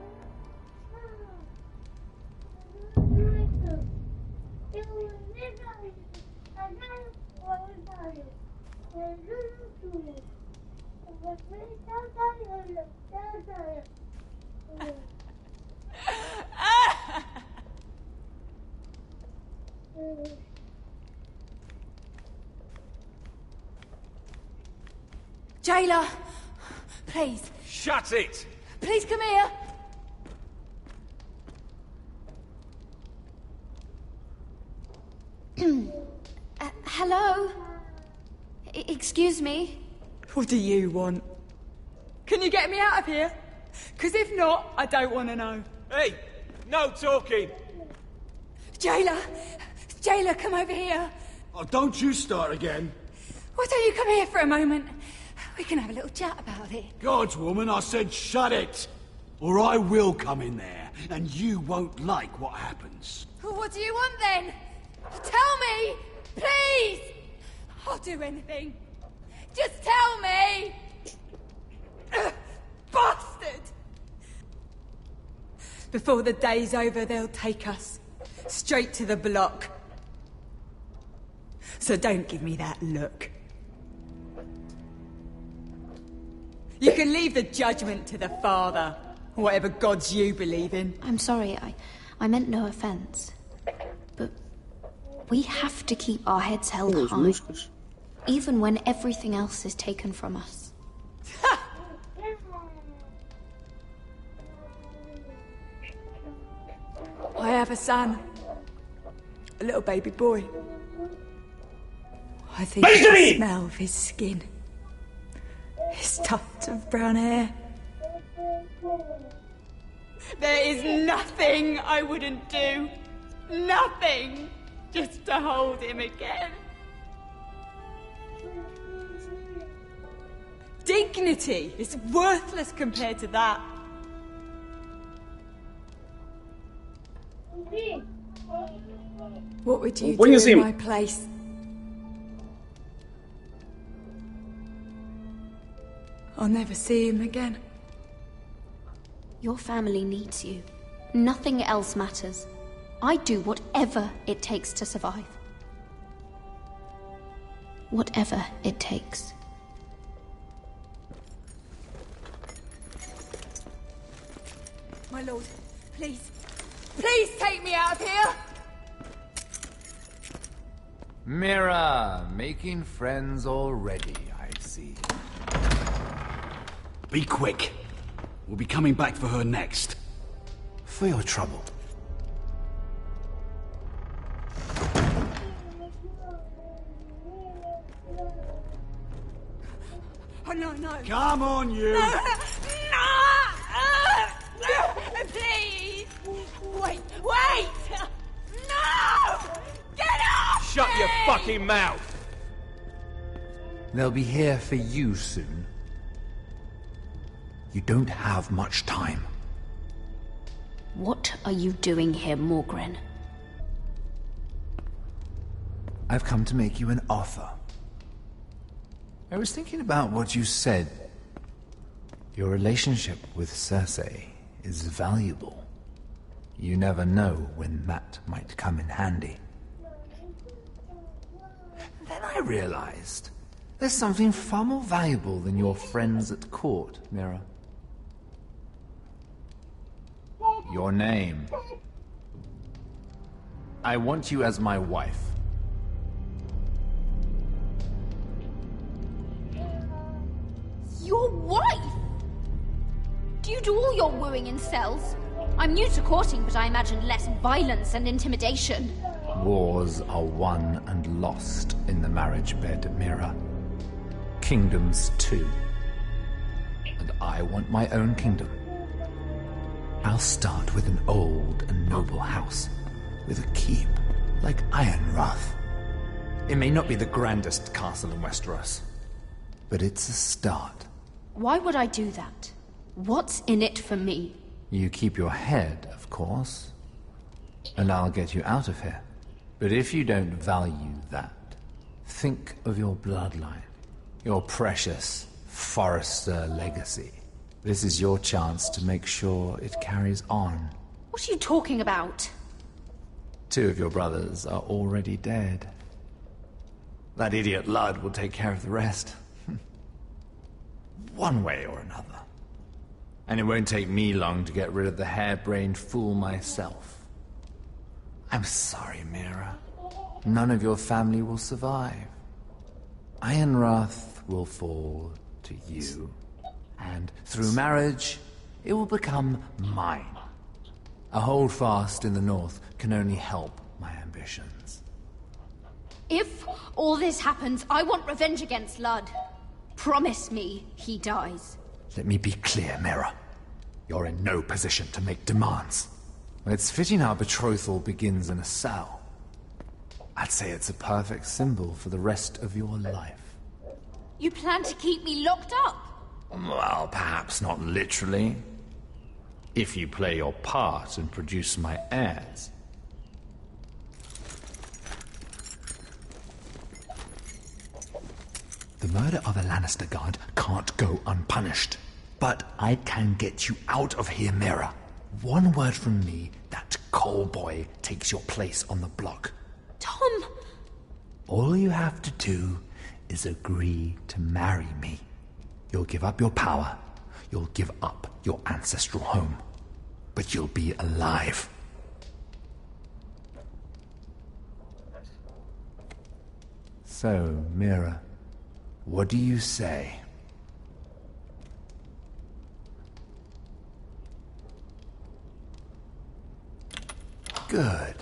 Jailer, please. Shut it! Please come here. Hello? Excuse me? What do you want? Can you get me out of here? Because if not, I don't want to know. Hey, no talking. Jailer! Jailer, come over here. Oh, don't you start again. Why don't you come here for a moment? We can have a little chat about it. Gods, woman, I said shut it. Or I will come in there, and you won't like what happens. What do you want then? Tell me! Please! I'll do anything. Just tell me! Bastard! Before the day's over, they'll take us. Straight to the block. So don't give me that look. You can leave the judgment to the Father. Whatever gods you believe in. I'm sorry, I meant no offense. But we have to keep our heads held high. Even when everything else is taken from us. I have a son. A little baby boy. I think the smell of his skin. His tufts of brown hair. There is nothing I wouldn't do. Nothing. Just to hold him again. Dignity is worthless compared to that. What would you do in my place? I'll never see him again. Your family needs you. Nothing else matters. I'd do whatever it takes to survive. Whatever it takes. My lord, please. Please take me out of here! Mira, making friends already, I see. Be quick. We'll be coming back for her next. For your trouble. Oh, no, no. Come on, you! No! Please! Wait! Wait! No! Get off! Shut your fucking mouth! They'll be here for you soon. You don't have much time. What are you doing here, Morgren? I've come to make you an offer. I was thinking about what you said. Your relationship with Cersei is valuable. You never know when that might come in handy. Then I realized there's something far more valuable than your friends at court, Mira. Your name. I want you as my wife. Your wife? Do you do all your wooing in cells? I'm new to courting, but I imagine less violence and intimidation. Wars are won and lost in the marriage bed, Mira. Kingdoms too. And I want my own kingdom. I'll start with an old and noble house, with a keep, like Ironrath. It may not be the grandest castle in Westeros, but it's a start. Why would I do that? What's in it for me? You keep your head, of course, and I'll get you out of here. But if you don't value that, think of your bloodline, your precious Forrester legacy. This is your chance to make sure it carries on. What are you talking about? 2 of your brothers are already dead. That idiot Ludd will take care of the rest. One way or another. And it won't take me long to get rid of the harebrained fool myself. I'm sorry, Mira. None of your family will survive. Ironrath will fall to you. And through marriage, it will become mine. A holdfast in the north can only help my ambitions. If all this happens, I want revenge against Ludd. Promise me he dies. Let me be clear, Mira. You're in no position to make demands. It's fitting our betrothal begins in a cell. I'd say it's a perfect symbol for the rest of your life. You plan to keep me locked up? Well, perhaps not literally. If you play your part and produce my heirs. The murder of a Lannister guard can't go unpunished. But I can get you out of here, Mira. One word from me, that coal boy takes your place on the block. Tom! All you have to do is agree to marry me. You'll give up your power. You'll give up your ancestral home. But you'll be alive. So, Mira, what do you say? Good.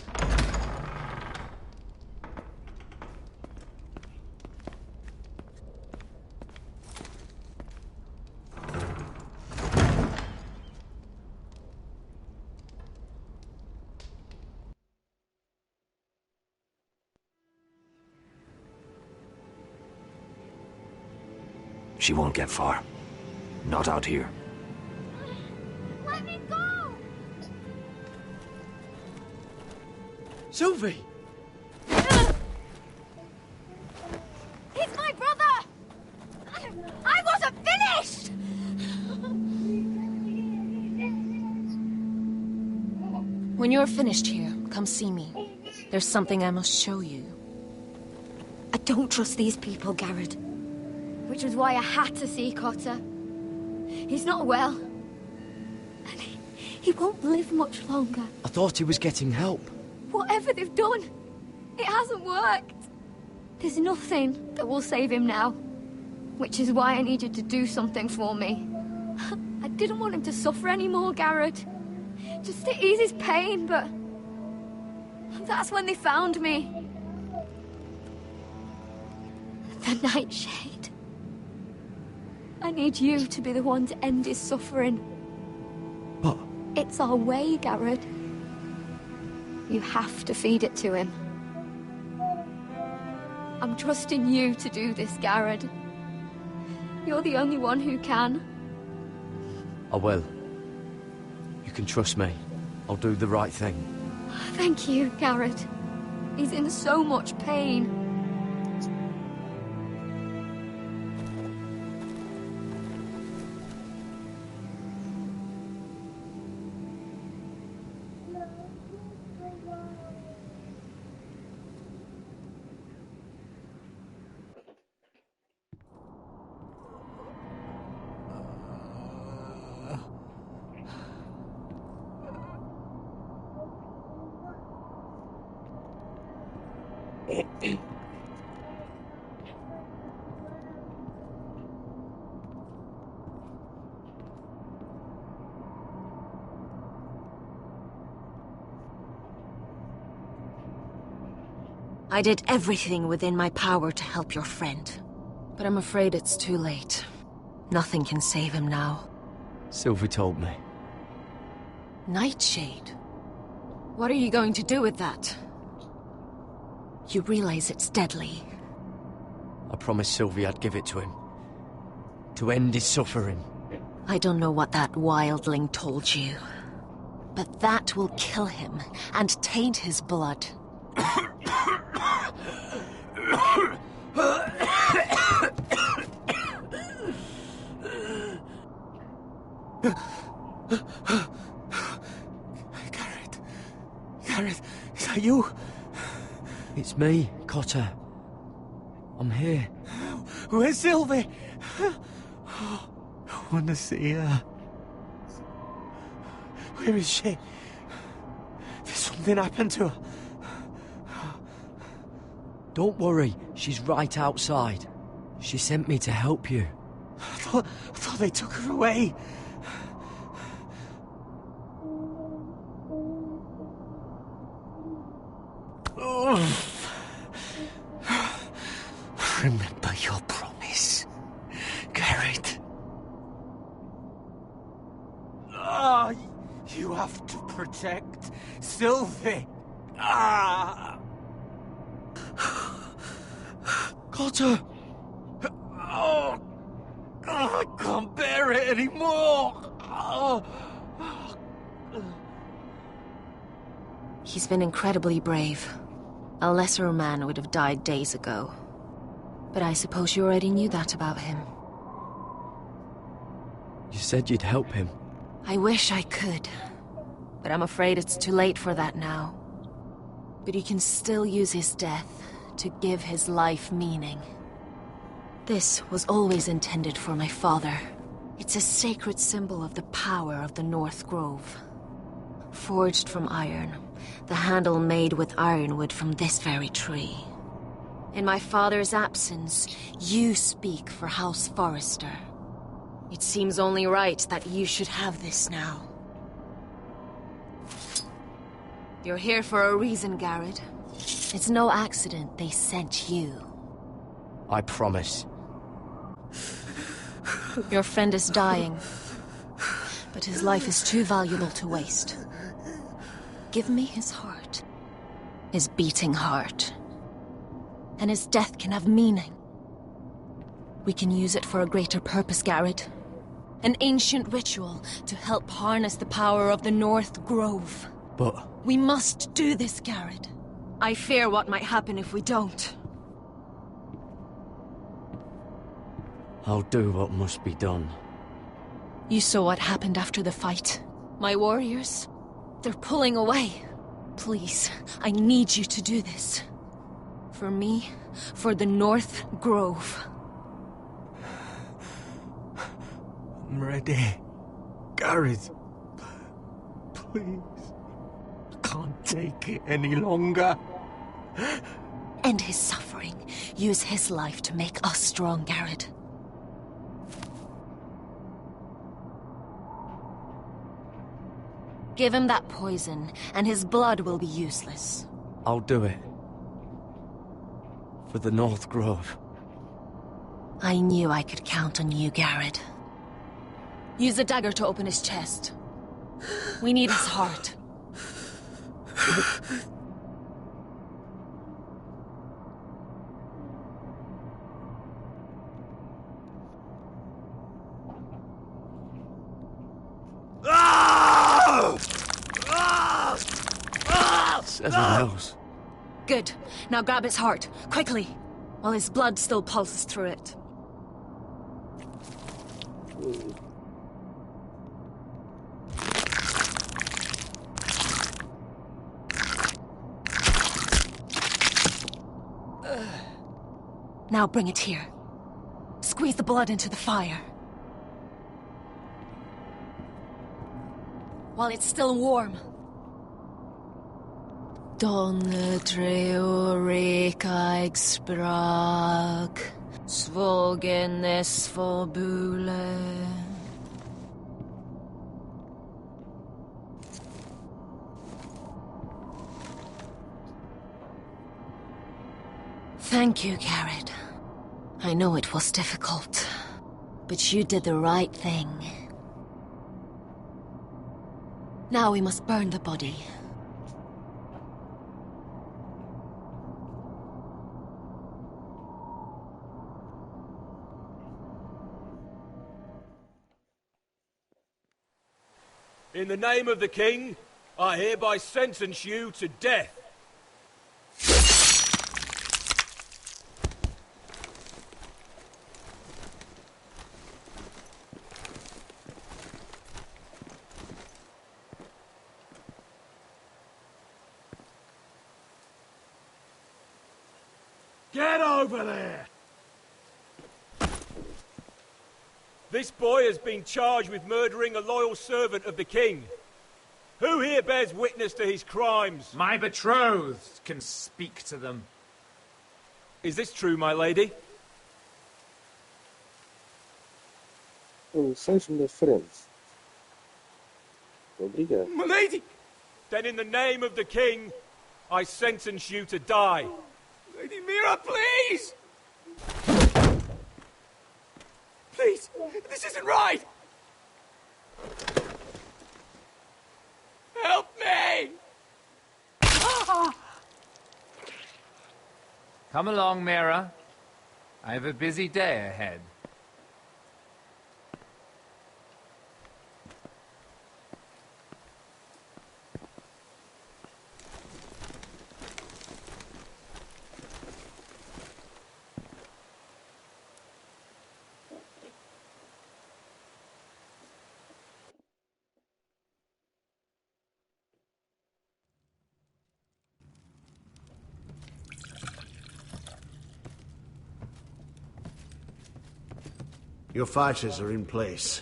She won't get far. Not out here. Let me go! Sylvie! He's my brother! I wasn't finished! When you're finished here, come see me. There's something I must show you. I don't trust these people, Garrett. Which was why I had to see Cotter. He's not well. And he won't live much longer. I thought he was getting help. Whatever they've done, it hasn't worked. There's nothing that will save him now. Which is why I need you to do something for me. I didn't want him to suffer anymore, Garrett. Just to ease his pain, but... that's when they found me. The Nightshade. I need you to be the one to end his suffering. But... it's our way, Garrett. You have to feed it to him. I'm trusting you to do this, Garrett. You're the only one who can. I will. You can trust me. I'll do the right thing. Thank you, Garrett. He's in so much pain. I did everything within my power to help your friend. But I'm afraid it's too late. Nothing can save him now. Sylvie told me. Nightshade? What are you going to do with that? You realize it's deadly. I promised Sylvie I'd give it to him. To end his suffering. I don't know what that wildling told you. But that will kill him and taint his blood. Garrett, is that you? It's me, Cotter. I'm here. Where's Sylvie? I want to see her. Where is she? Did something happen to her? Don't worry, she's right outside. She sent me to help you. I thought they took her away. Remember your promise, Garrett. Ah, you have to protect Sylvie. Ah! Cotter! Oh, I can't bear it anymore! Oh. He's been incredibly brave. A lesser man would have died days ago. But I suppose you already knew that about him. You said you'd help him. I wish I could. But I'm afraid it's too late for that now. But you can still use his death to give his life meaning. This was always intended for my father. It's a sacred symbol of the power of the North Grove. Forged from iron, the handle made with ironwood from this very tree. In my father's absence, you speak for House Forrester. It seems only right that you should have this now. You're here for a reason, Garrett. It's no accident they sent you. I promise. Your friend is dying, but his life is too valuable to waste. Give me his heart. His beating heart. And his death can have meaning. We can use it for a greater purpose, Garrett. An ancient ritual to help harness the power of the North Grove. But... We must do this, Garrett. I fear what might happen if we don't. I'll do what must be done. You saw what happened after the fight. My warriors, they're pulling away. Please, I need you to do this. For me, for the North Grove. I'm ready. Garrett, please. I can't take it any longer. End his suffering. Use his life to make us strong, Garrett. Give him that poison, and his blood will be useless. I'll do it. For the North Grove. I knew I could count on you, Garrett. Use the dagger to open his chest. We need his heart. Seven hells. Good. Now grab his heart, quickly, while his blood still pulses through it. Now bring it here. Squeeze the blood into the fire. While it's still warm. Donne treo rekaig sprag, svogen esfobule. Thank you, Garrett. I know it was difficult, but you did the right thing. Now we must burn the body. In the name of the king, I hereby sentence you to death. Get over there! This boy has been charged with murdering a loyal servant of the king. Who here bears witness to his crimes? My betrothed can speak to them. Is this true, my lady? Sai-me da frente. Obrigado. My lady! Then in the name of the king, I sentence you to die. Lady Mira, please! Please! This isn't right! Help me! Come along, Mira. I have a busy day ahead. Your fighters are in place.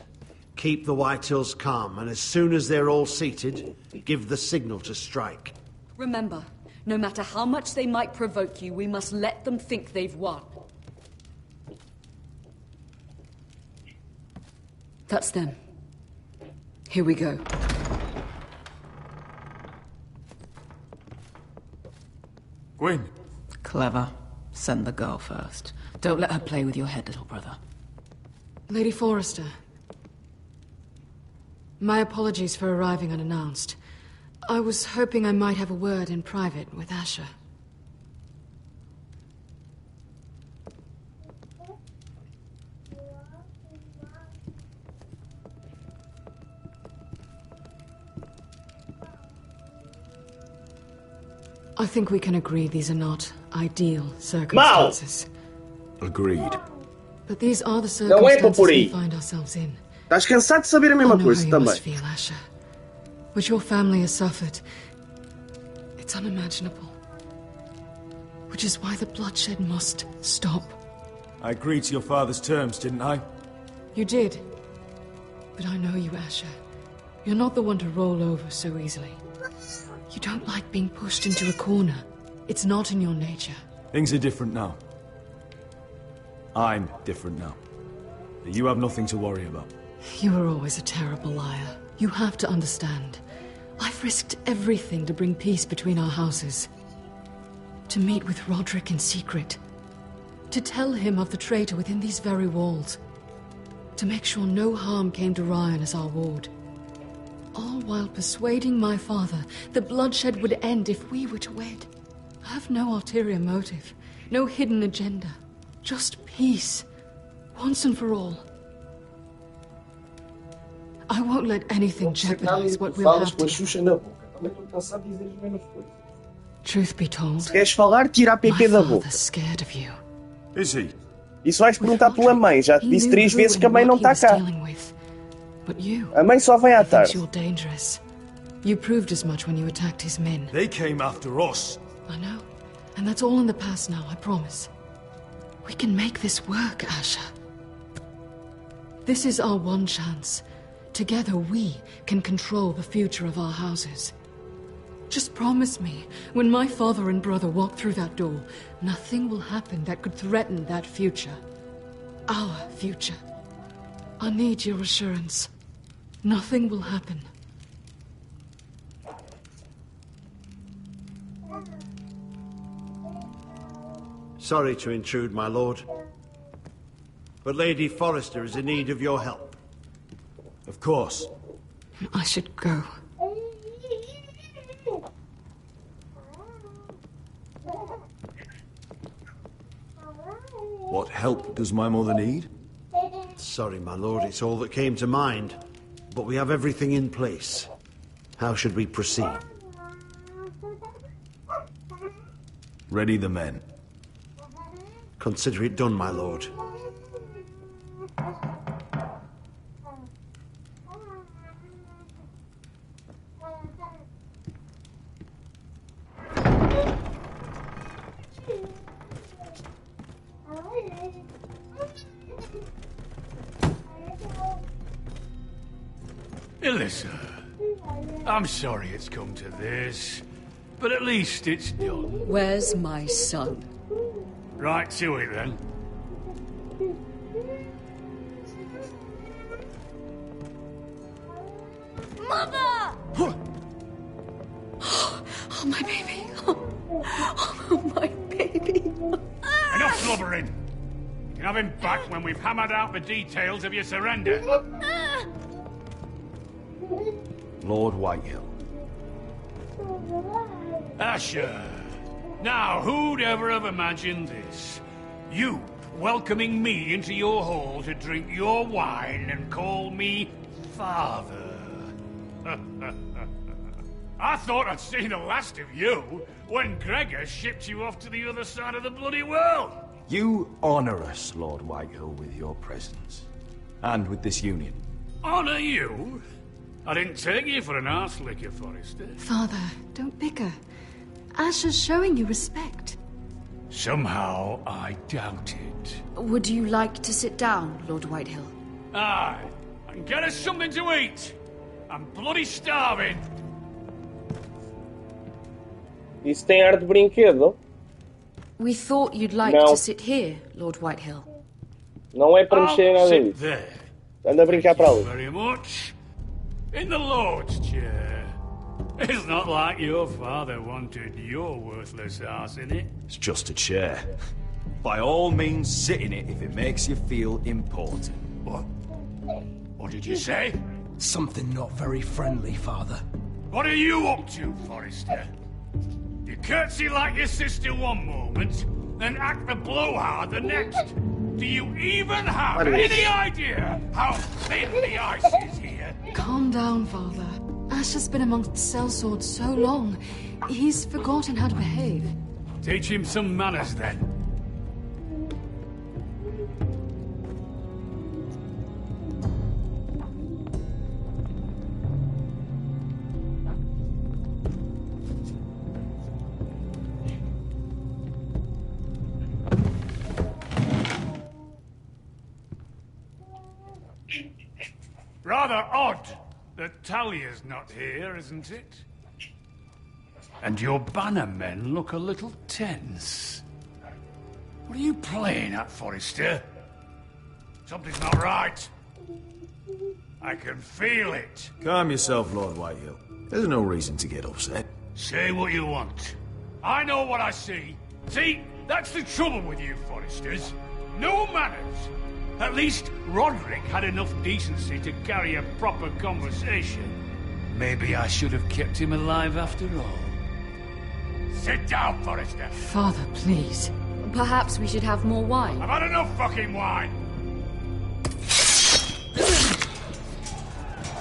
Keep the Whitehills calm, and as soon as they're all seated, give the signal to strike. Remember, no matter how much they might provoke you, we must let them think they've won. That's them. Here we go. Gwyn. Clever. Send the girl first. Don't let her play with your head, little brother. Lady Forrester. My apologies for arriving unannounced. I was hoping I might have a word in private with Asher. I think we can agree these are not ideal circumstances. Agreed. But these are the Não é para circumstances por we aí. find ourselves in. Estás cansado de saber a mesma coisa I know how you também. must feel, Asher. What your family has suffered, it's unimaginable. Which is why the bloodshed must stop. I agreed to your father's terms, didn't I? You did. But I know you, Asher. You're not the one to roll over so easily. You don't like being pushed into a corner. It's not in your nature. Things are different now. I'm different now. You have nothing to worry about. You were always a terrible liar. You have to understand. I've risked everything to bring peace between our houses. To meet with Roderick in secret. To tell him of the traitor within these very walls. To make sure no harm came to Ryan as our ward. All while persuading my father the bloodshed would end if we were to wed. I have no ulterior motive. No hidden agenda. Just peace. Once and for all. I won't let anything jeopardize what we'll have together. Truth be told, Se queres falar, tira a PP da boca. scared of you. Is he? E se vais perguntar pela mãe, já te disse 3 vezes que a mãe não está cá. But you, A mãe só vem à thinks tarde. you're dangerous. You proved as much when you attacked his men. They came after us. I know. And that's all in the past now, I promise. We can make this work, Asher. This is our one chance. Together we can control the future of our houses. Just promise me, when my father and brother walk through that door, nothing will happen that could threaten that future. Our future. I need your assurance. Nothing will happen. Sorry to intrude, my lord. But Lady Forrester is in need of your help. Of course. I should go. What help does my mother need? Sorry, my lord, it's all that came to mind. But we have everything in place. How should we proceed? Ready the men. Consider it done, my lord. Alyssa, I'm sorry it's come to this, but at least it's done. Where's my son? Right to it, then. Mother! Oh, my baby. Oh, my baby. Enough blubbering. You can Have him back when we've hammered out the details of your surrender. Lord Whitehill. Asher. Now, who'd ever have imagined this? You welcoming me into your hall to drink your wine and call me father. I thought I'd seen the last of you when Gregor shipped you off to the other side of the bloody world. You honor us, Lord Whitehill, with your presence. And with this union. Honor you? I didn't take you for an arse-licker, Forrester. Father, don't bicker. Asher's showing you respect. Somehow I doubt it. Would you like to sit down, Lord Whitehill? Aye. And get us something to eat. I'm bloody starving. Isso tem ar de brinquedo. We thought you'd like No. to sit here, Lord Whitehill. Não é para mexer nada Sit disso. there. Anda a brincar para ali. Very much. In the Lord's chair. It's not like your father wanted your worthless ass in it. It's just a chair. By all means, sit in it if it makes you feel important. What? What did you say? Something not very friendly, Father. What are you up to, Forrester? You curtsy like your sister one moment, then act the blowhard the next. Do you even have any idea how thin the ice is here? Calm down, Father. Asher's been amongst sellswords so long, he's forgotten how to behave. Teach him some manners, then. Rather odd that Talia's not here, isn't it? And your bannermen look a little tense. What are you playing at, Forrester? Something's not right. I can feel it. Calm yourself, Lord Whitehill. There's no reason to get upset. Say what you want. I know what I see. See, that's the trouble with you, Forresters. No manners. At least Roderick had enough decency to carry a proper conversation. Maybe I should have kept him alive after all. Sit down, Forrester. Father, please. Perhaps we should have more wine. I've had enough fucking wine.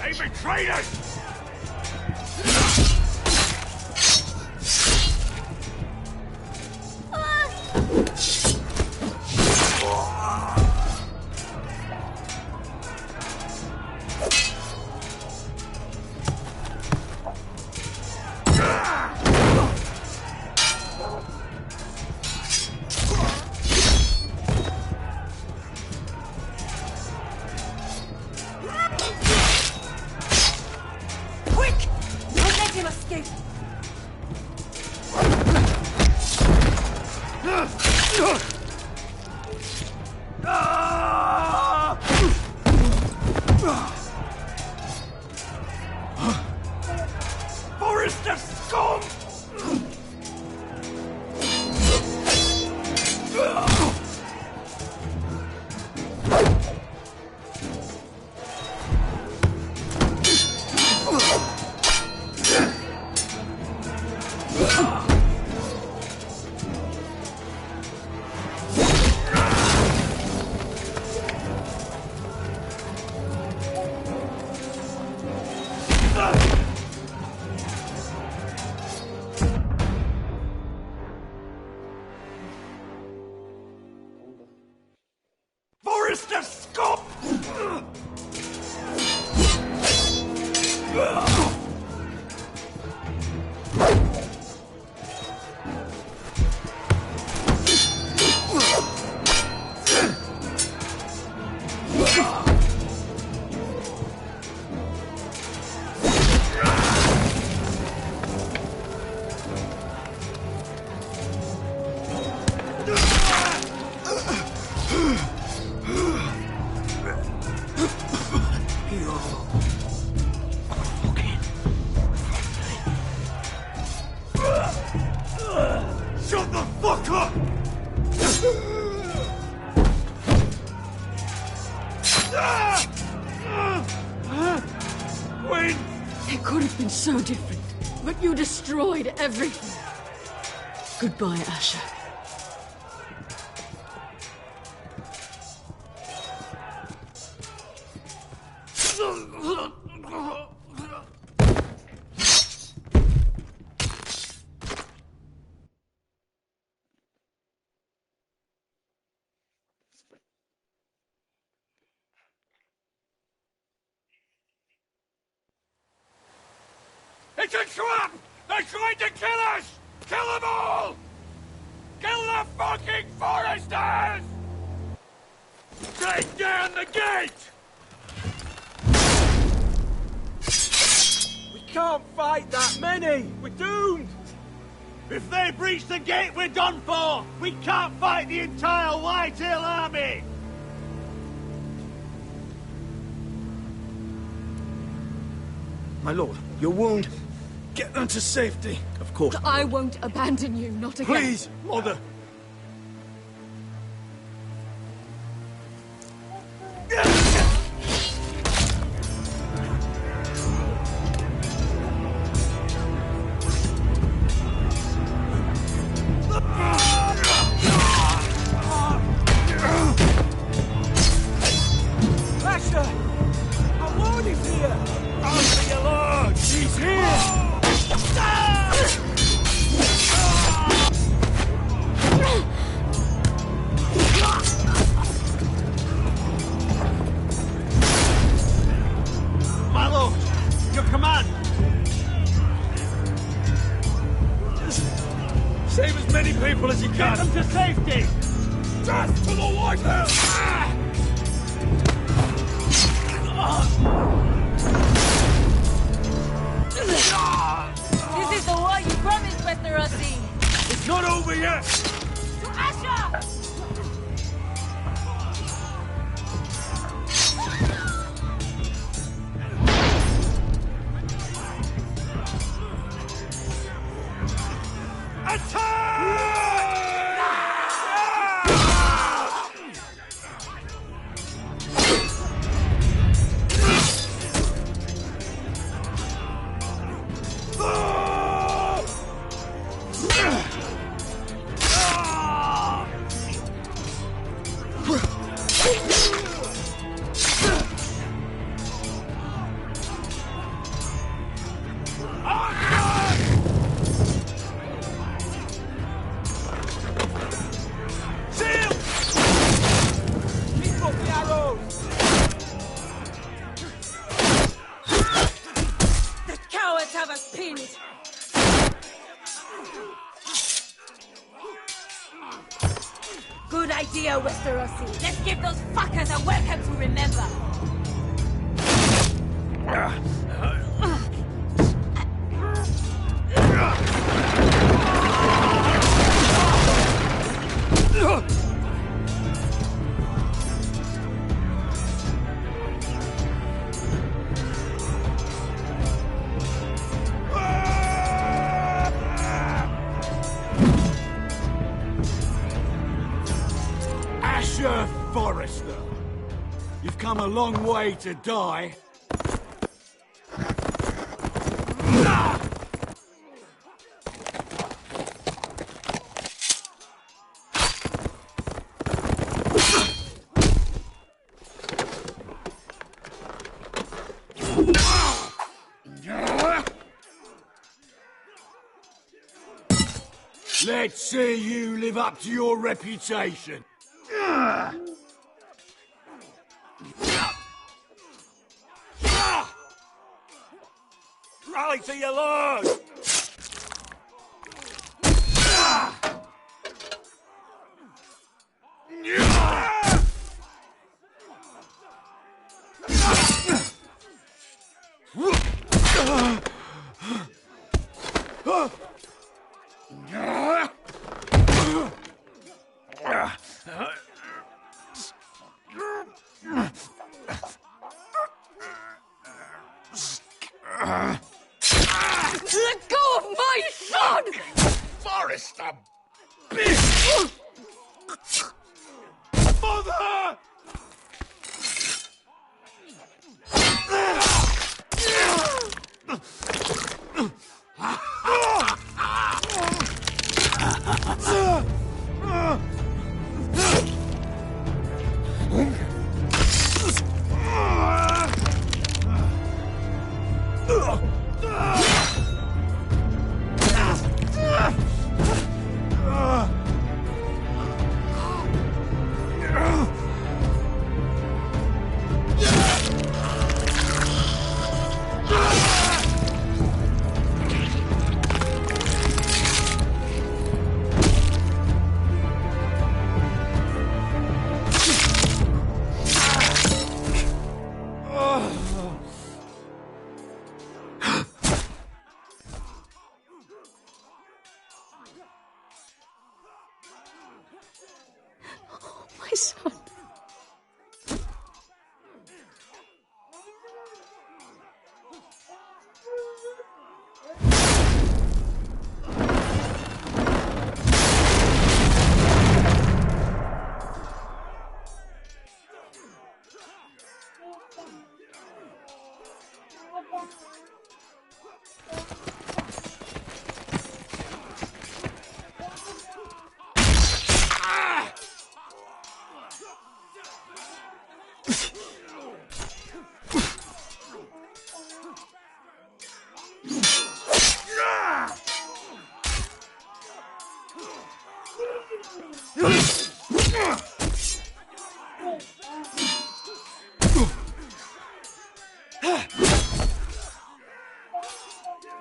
They betrayed us! Forrester scum! Forrester scum! Shut the fuck up! Quinn! It could have been so different, but you destroyed everything. Goodbye, Asher. It's a trap! They're trying to kill us! Kill them all! Kill the fucking foresters! Take down the gate! We can't fight that many! We're doomed! If they breach the gate, we're done for! We can't fight the entire Whitetail army! My lord, your wound. Get them to safety. Of course. I won't abandon you, not again. Please, Mother. Asher! Our lord is here! Answer your lord! She's here! My lord, your command! Save as many people as you can! Get them to safety! Just to the White House! This is the war you promised, Westerosi! It's not over yet! To Asher! Good idea, Westerosi. Let's give those fuckers a welcome to remember. Asher Forrester, you've come a long way to die. Let's see you live up to your reputation. Rally to your lord!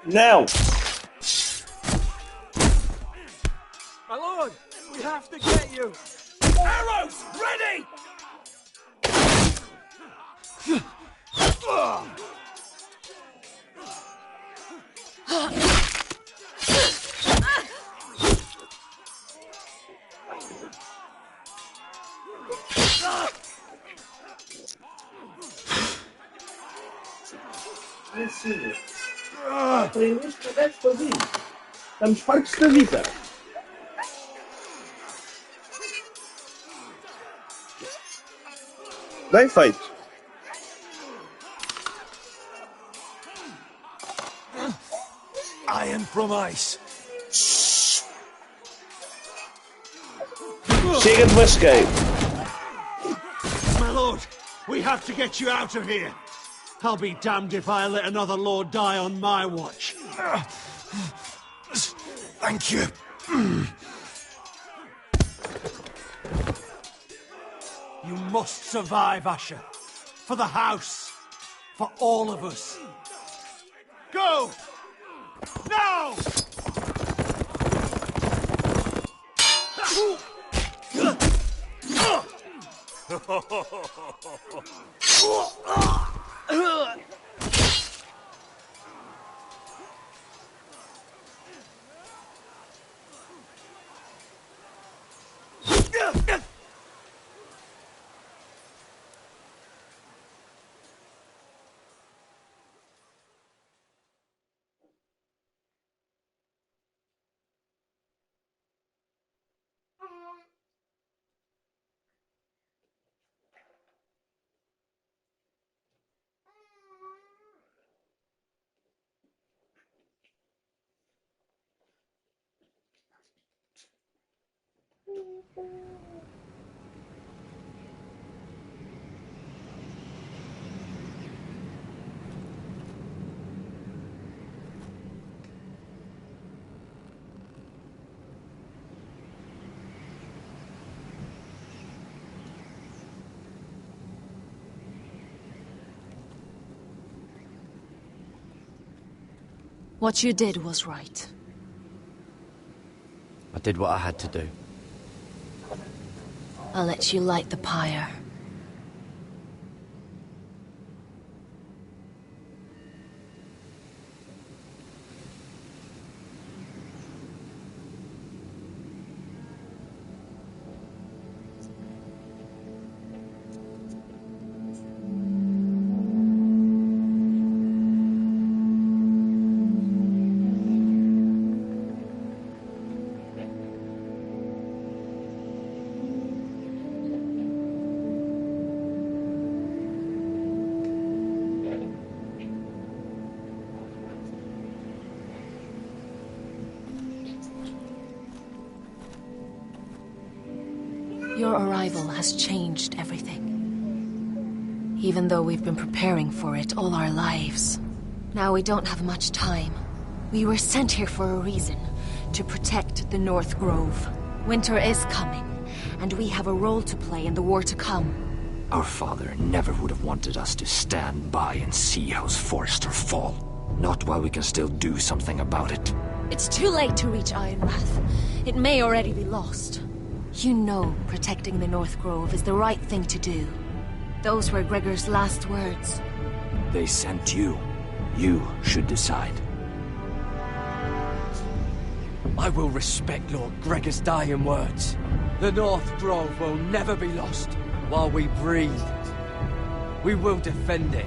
Não! My lord, we have to get you. Arrows, ready! Aprendeste, deves fazer. Estamos fartos da vida. Bem feito. Iron from ice. Chega de basqueiro. My lord, we have to get you out of here. I'll be damned if I let another lord die on my watch. Thank you. You must survive, Asher. For the house. For all of us. Go! Now! What you did was right. I did what I had to do. I'll let you light the pyre. Your arrival has changed everything. Even though we've been preparing for it all our lives. Now we don't have much time. We were sent here for a reason. To protect the North Grove. Winter is coming, and we have a role to play in the war to come. Our father never would have wanted us to stand by and see House Forrester fall. Not while we can still do something about it. It's too late to reach Ironrath. It may already be lost. You know protecting the North Grove is the right thing to do. Those were Gregor's last words. They sent you. You should decide. I will respect Lord Gregor's dying words. The North Grove will never be lost while we breathe. We will defend it.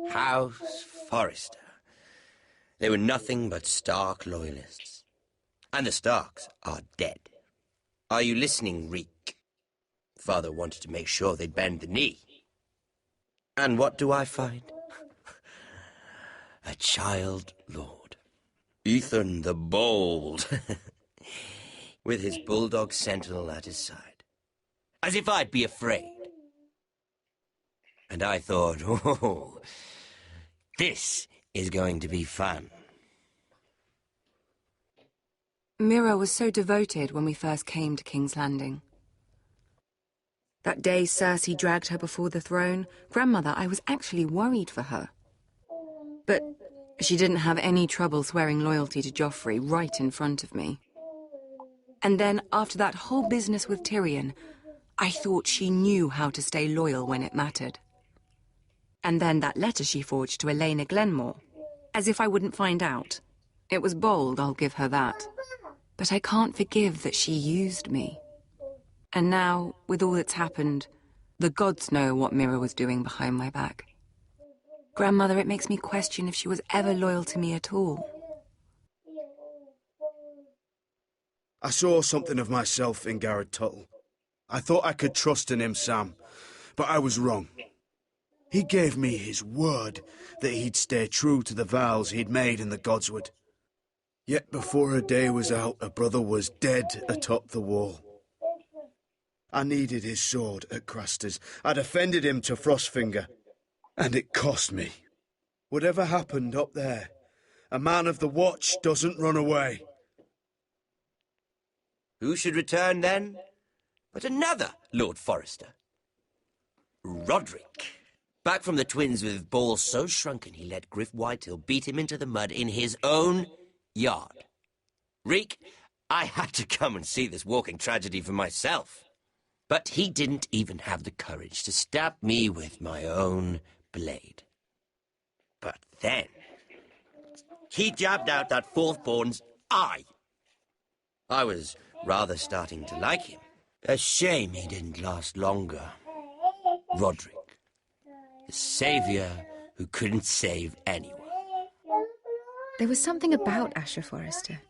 House Forrester. They were nothing but Stark loyalists. And the Starks are dead. Are you listening, Reek? Father wanted to make sure they'd bend the knee. And what do I find? A child lord. Ethan the Bold. With his bulldog sentinel at his side. As if I'd be afraid. And I thought, oh, this is going to be fun. Mira was so devoted when we first came to King's Landing. That day Cersei dragged her before the throne, Grandmother, I was actually worried for her. But she didn't have any trouble swearing loyalty to Joffrey right in front of me. And then, after that whole business with Tyrion, I thought she knew how to stay loyal when it mattered. And then that letter she forged to Elena Glenmore, as if I wouldn't find out. It was bold, I'll give her that. But I can't forgive that she used me. And now, with all that's happened, the gods know what Mira was doing behind my back. Grandmother, it makes me question if she was ever loyal to me at all. I saw something of myself in Garrett Tuttle. I thought I could trust in him, Sam, but I was wrong. He gave me his word that he'd stay true to the vows he'd made in the Godswood. Yet before a day was out, a brother was dead atop the wall. I needed his sword at Craster's. I defended him to Frostfinger, and it cost me. Whatever happened up there, a man of the Watch doesn't run away. Who should return then? But another Lord Forrester. Roderick. Back from the Twins with balls so shrunken he let Griff Whitehill beat him into the mud in his own yard. Reek, I had to come and see this walking tragedy for myself. But he didn't even have the courage to stab me with my own blade. But then, he jabbed out that fourth-born's eye. I was rather starting to like him. A shame he didn't last longer. Roderick, the saviour who couldn't save anyone. There was something about Asher Forrester.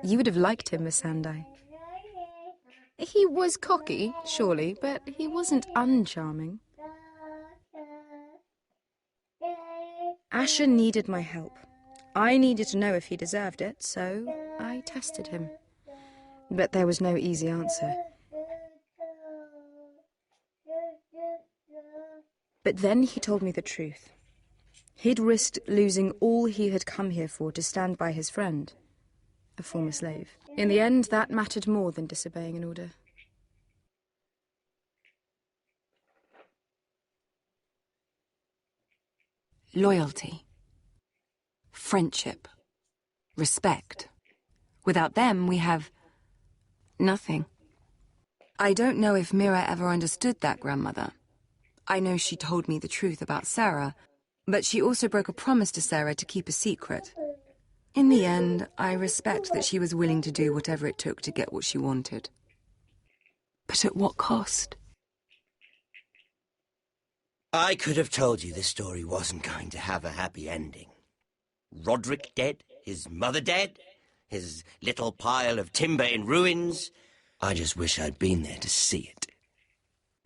You would have liked him, Miss Sandai. He was cocky, surely, but he wasn't uncharming. Asher needed my help. I needed to know if he deserved it, so I tested him. But there was no easy answer. But then he told me the truth. He'd risked losing all he had come here for to stand by his friend, a former slave. In the end, that mattered more than disobeying an order. Loyalty. Friendship. Respect. Without them, we have nothing. I don't know if Mira ever understood that, Grandmother. I know she told me the truth about Sarah, but she also broke a promise to Sarah to keep a secret. In the end, I respect that she was willing to do whatever it took to get what she wanted. But at what cost? I could have told you this story wasn't going to have a happy ending. Roderick dead, his mother dead, his little pile of timber in ruins. I just wish I'd been there to see it.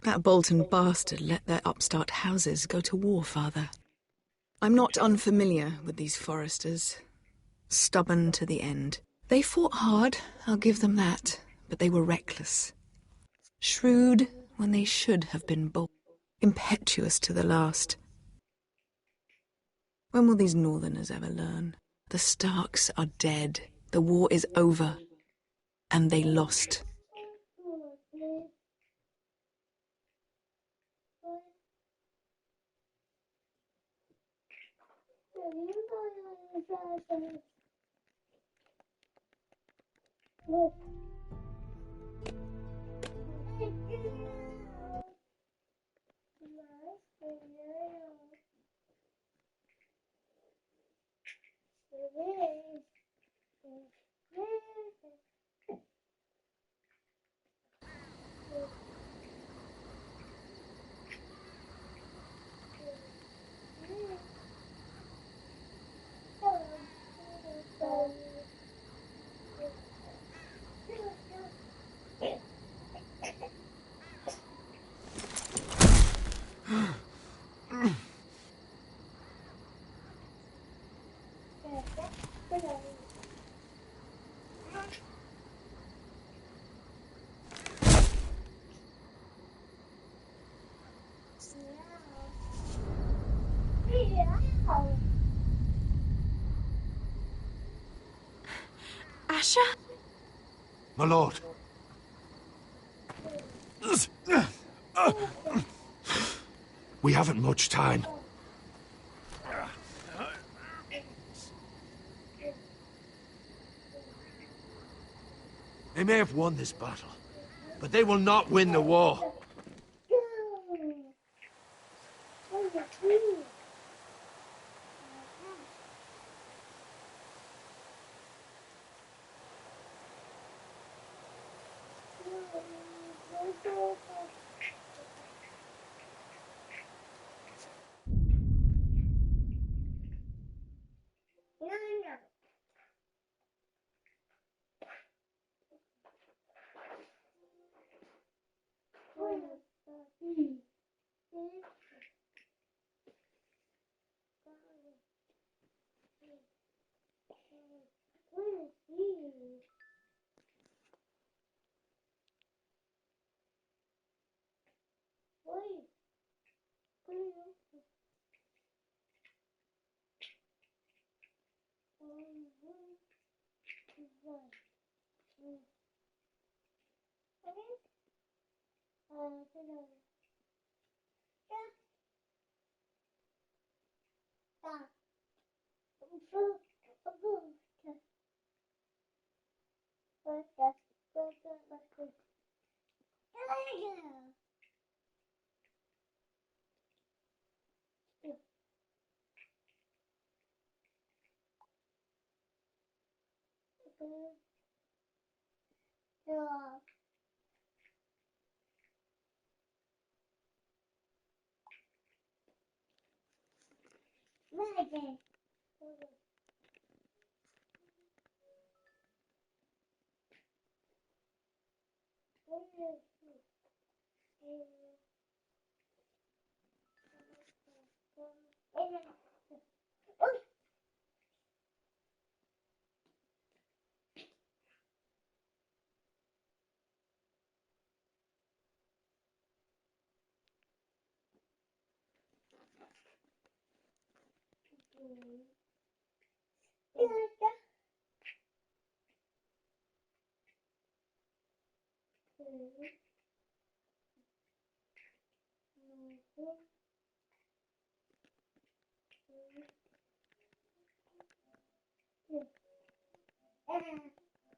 That Bolton bastard let their upstart houses go to war, Father. I'm not unfamiliar with these Forresters. Stubborn to the end. They fought hard, I'll give them that, but they were reckless. Shrewd when they should have been bold. Impetuous to the last. When will these Northerners ever learn? The Starks are dead. The war is over. And they lost. Sasha? My lord. We haven't much time. They may have won this battle, but they will not win the war.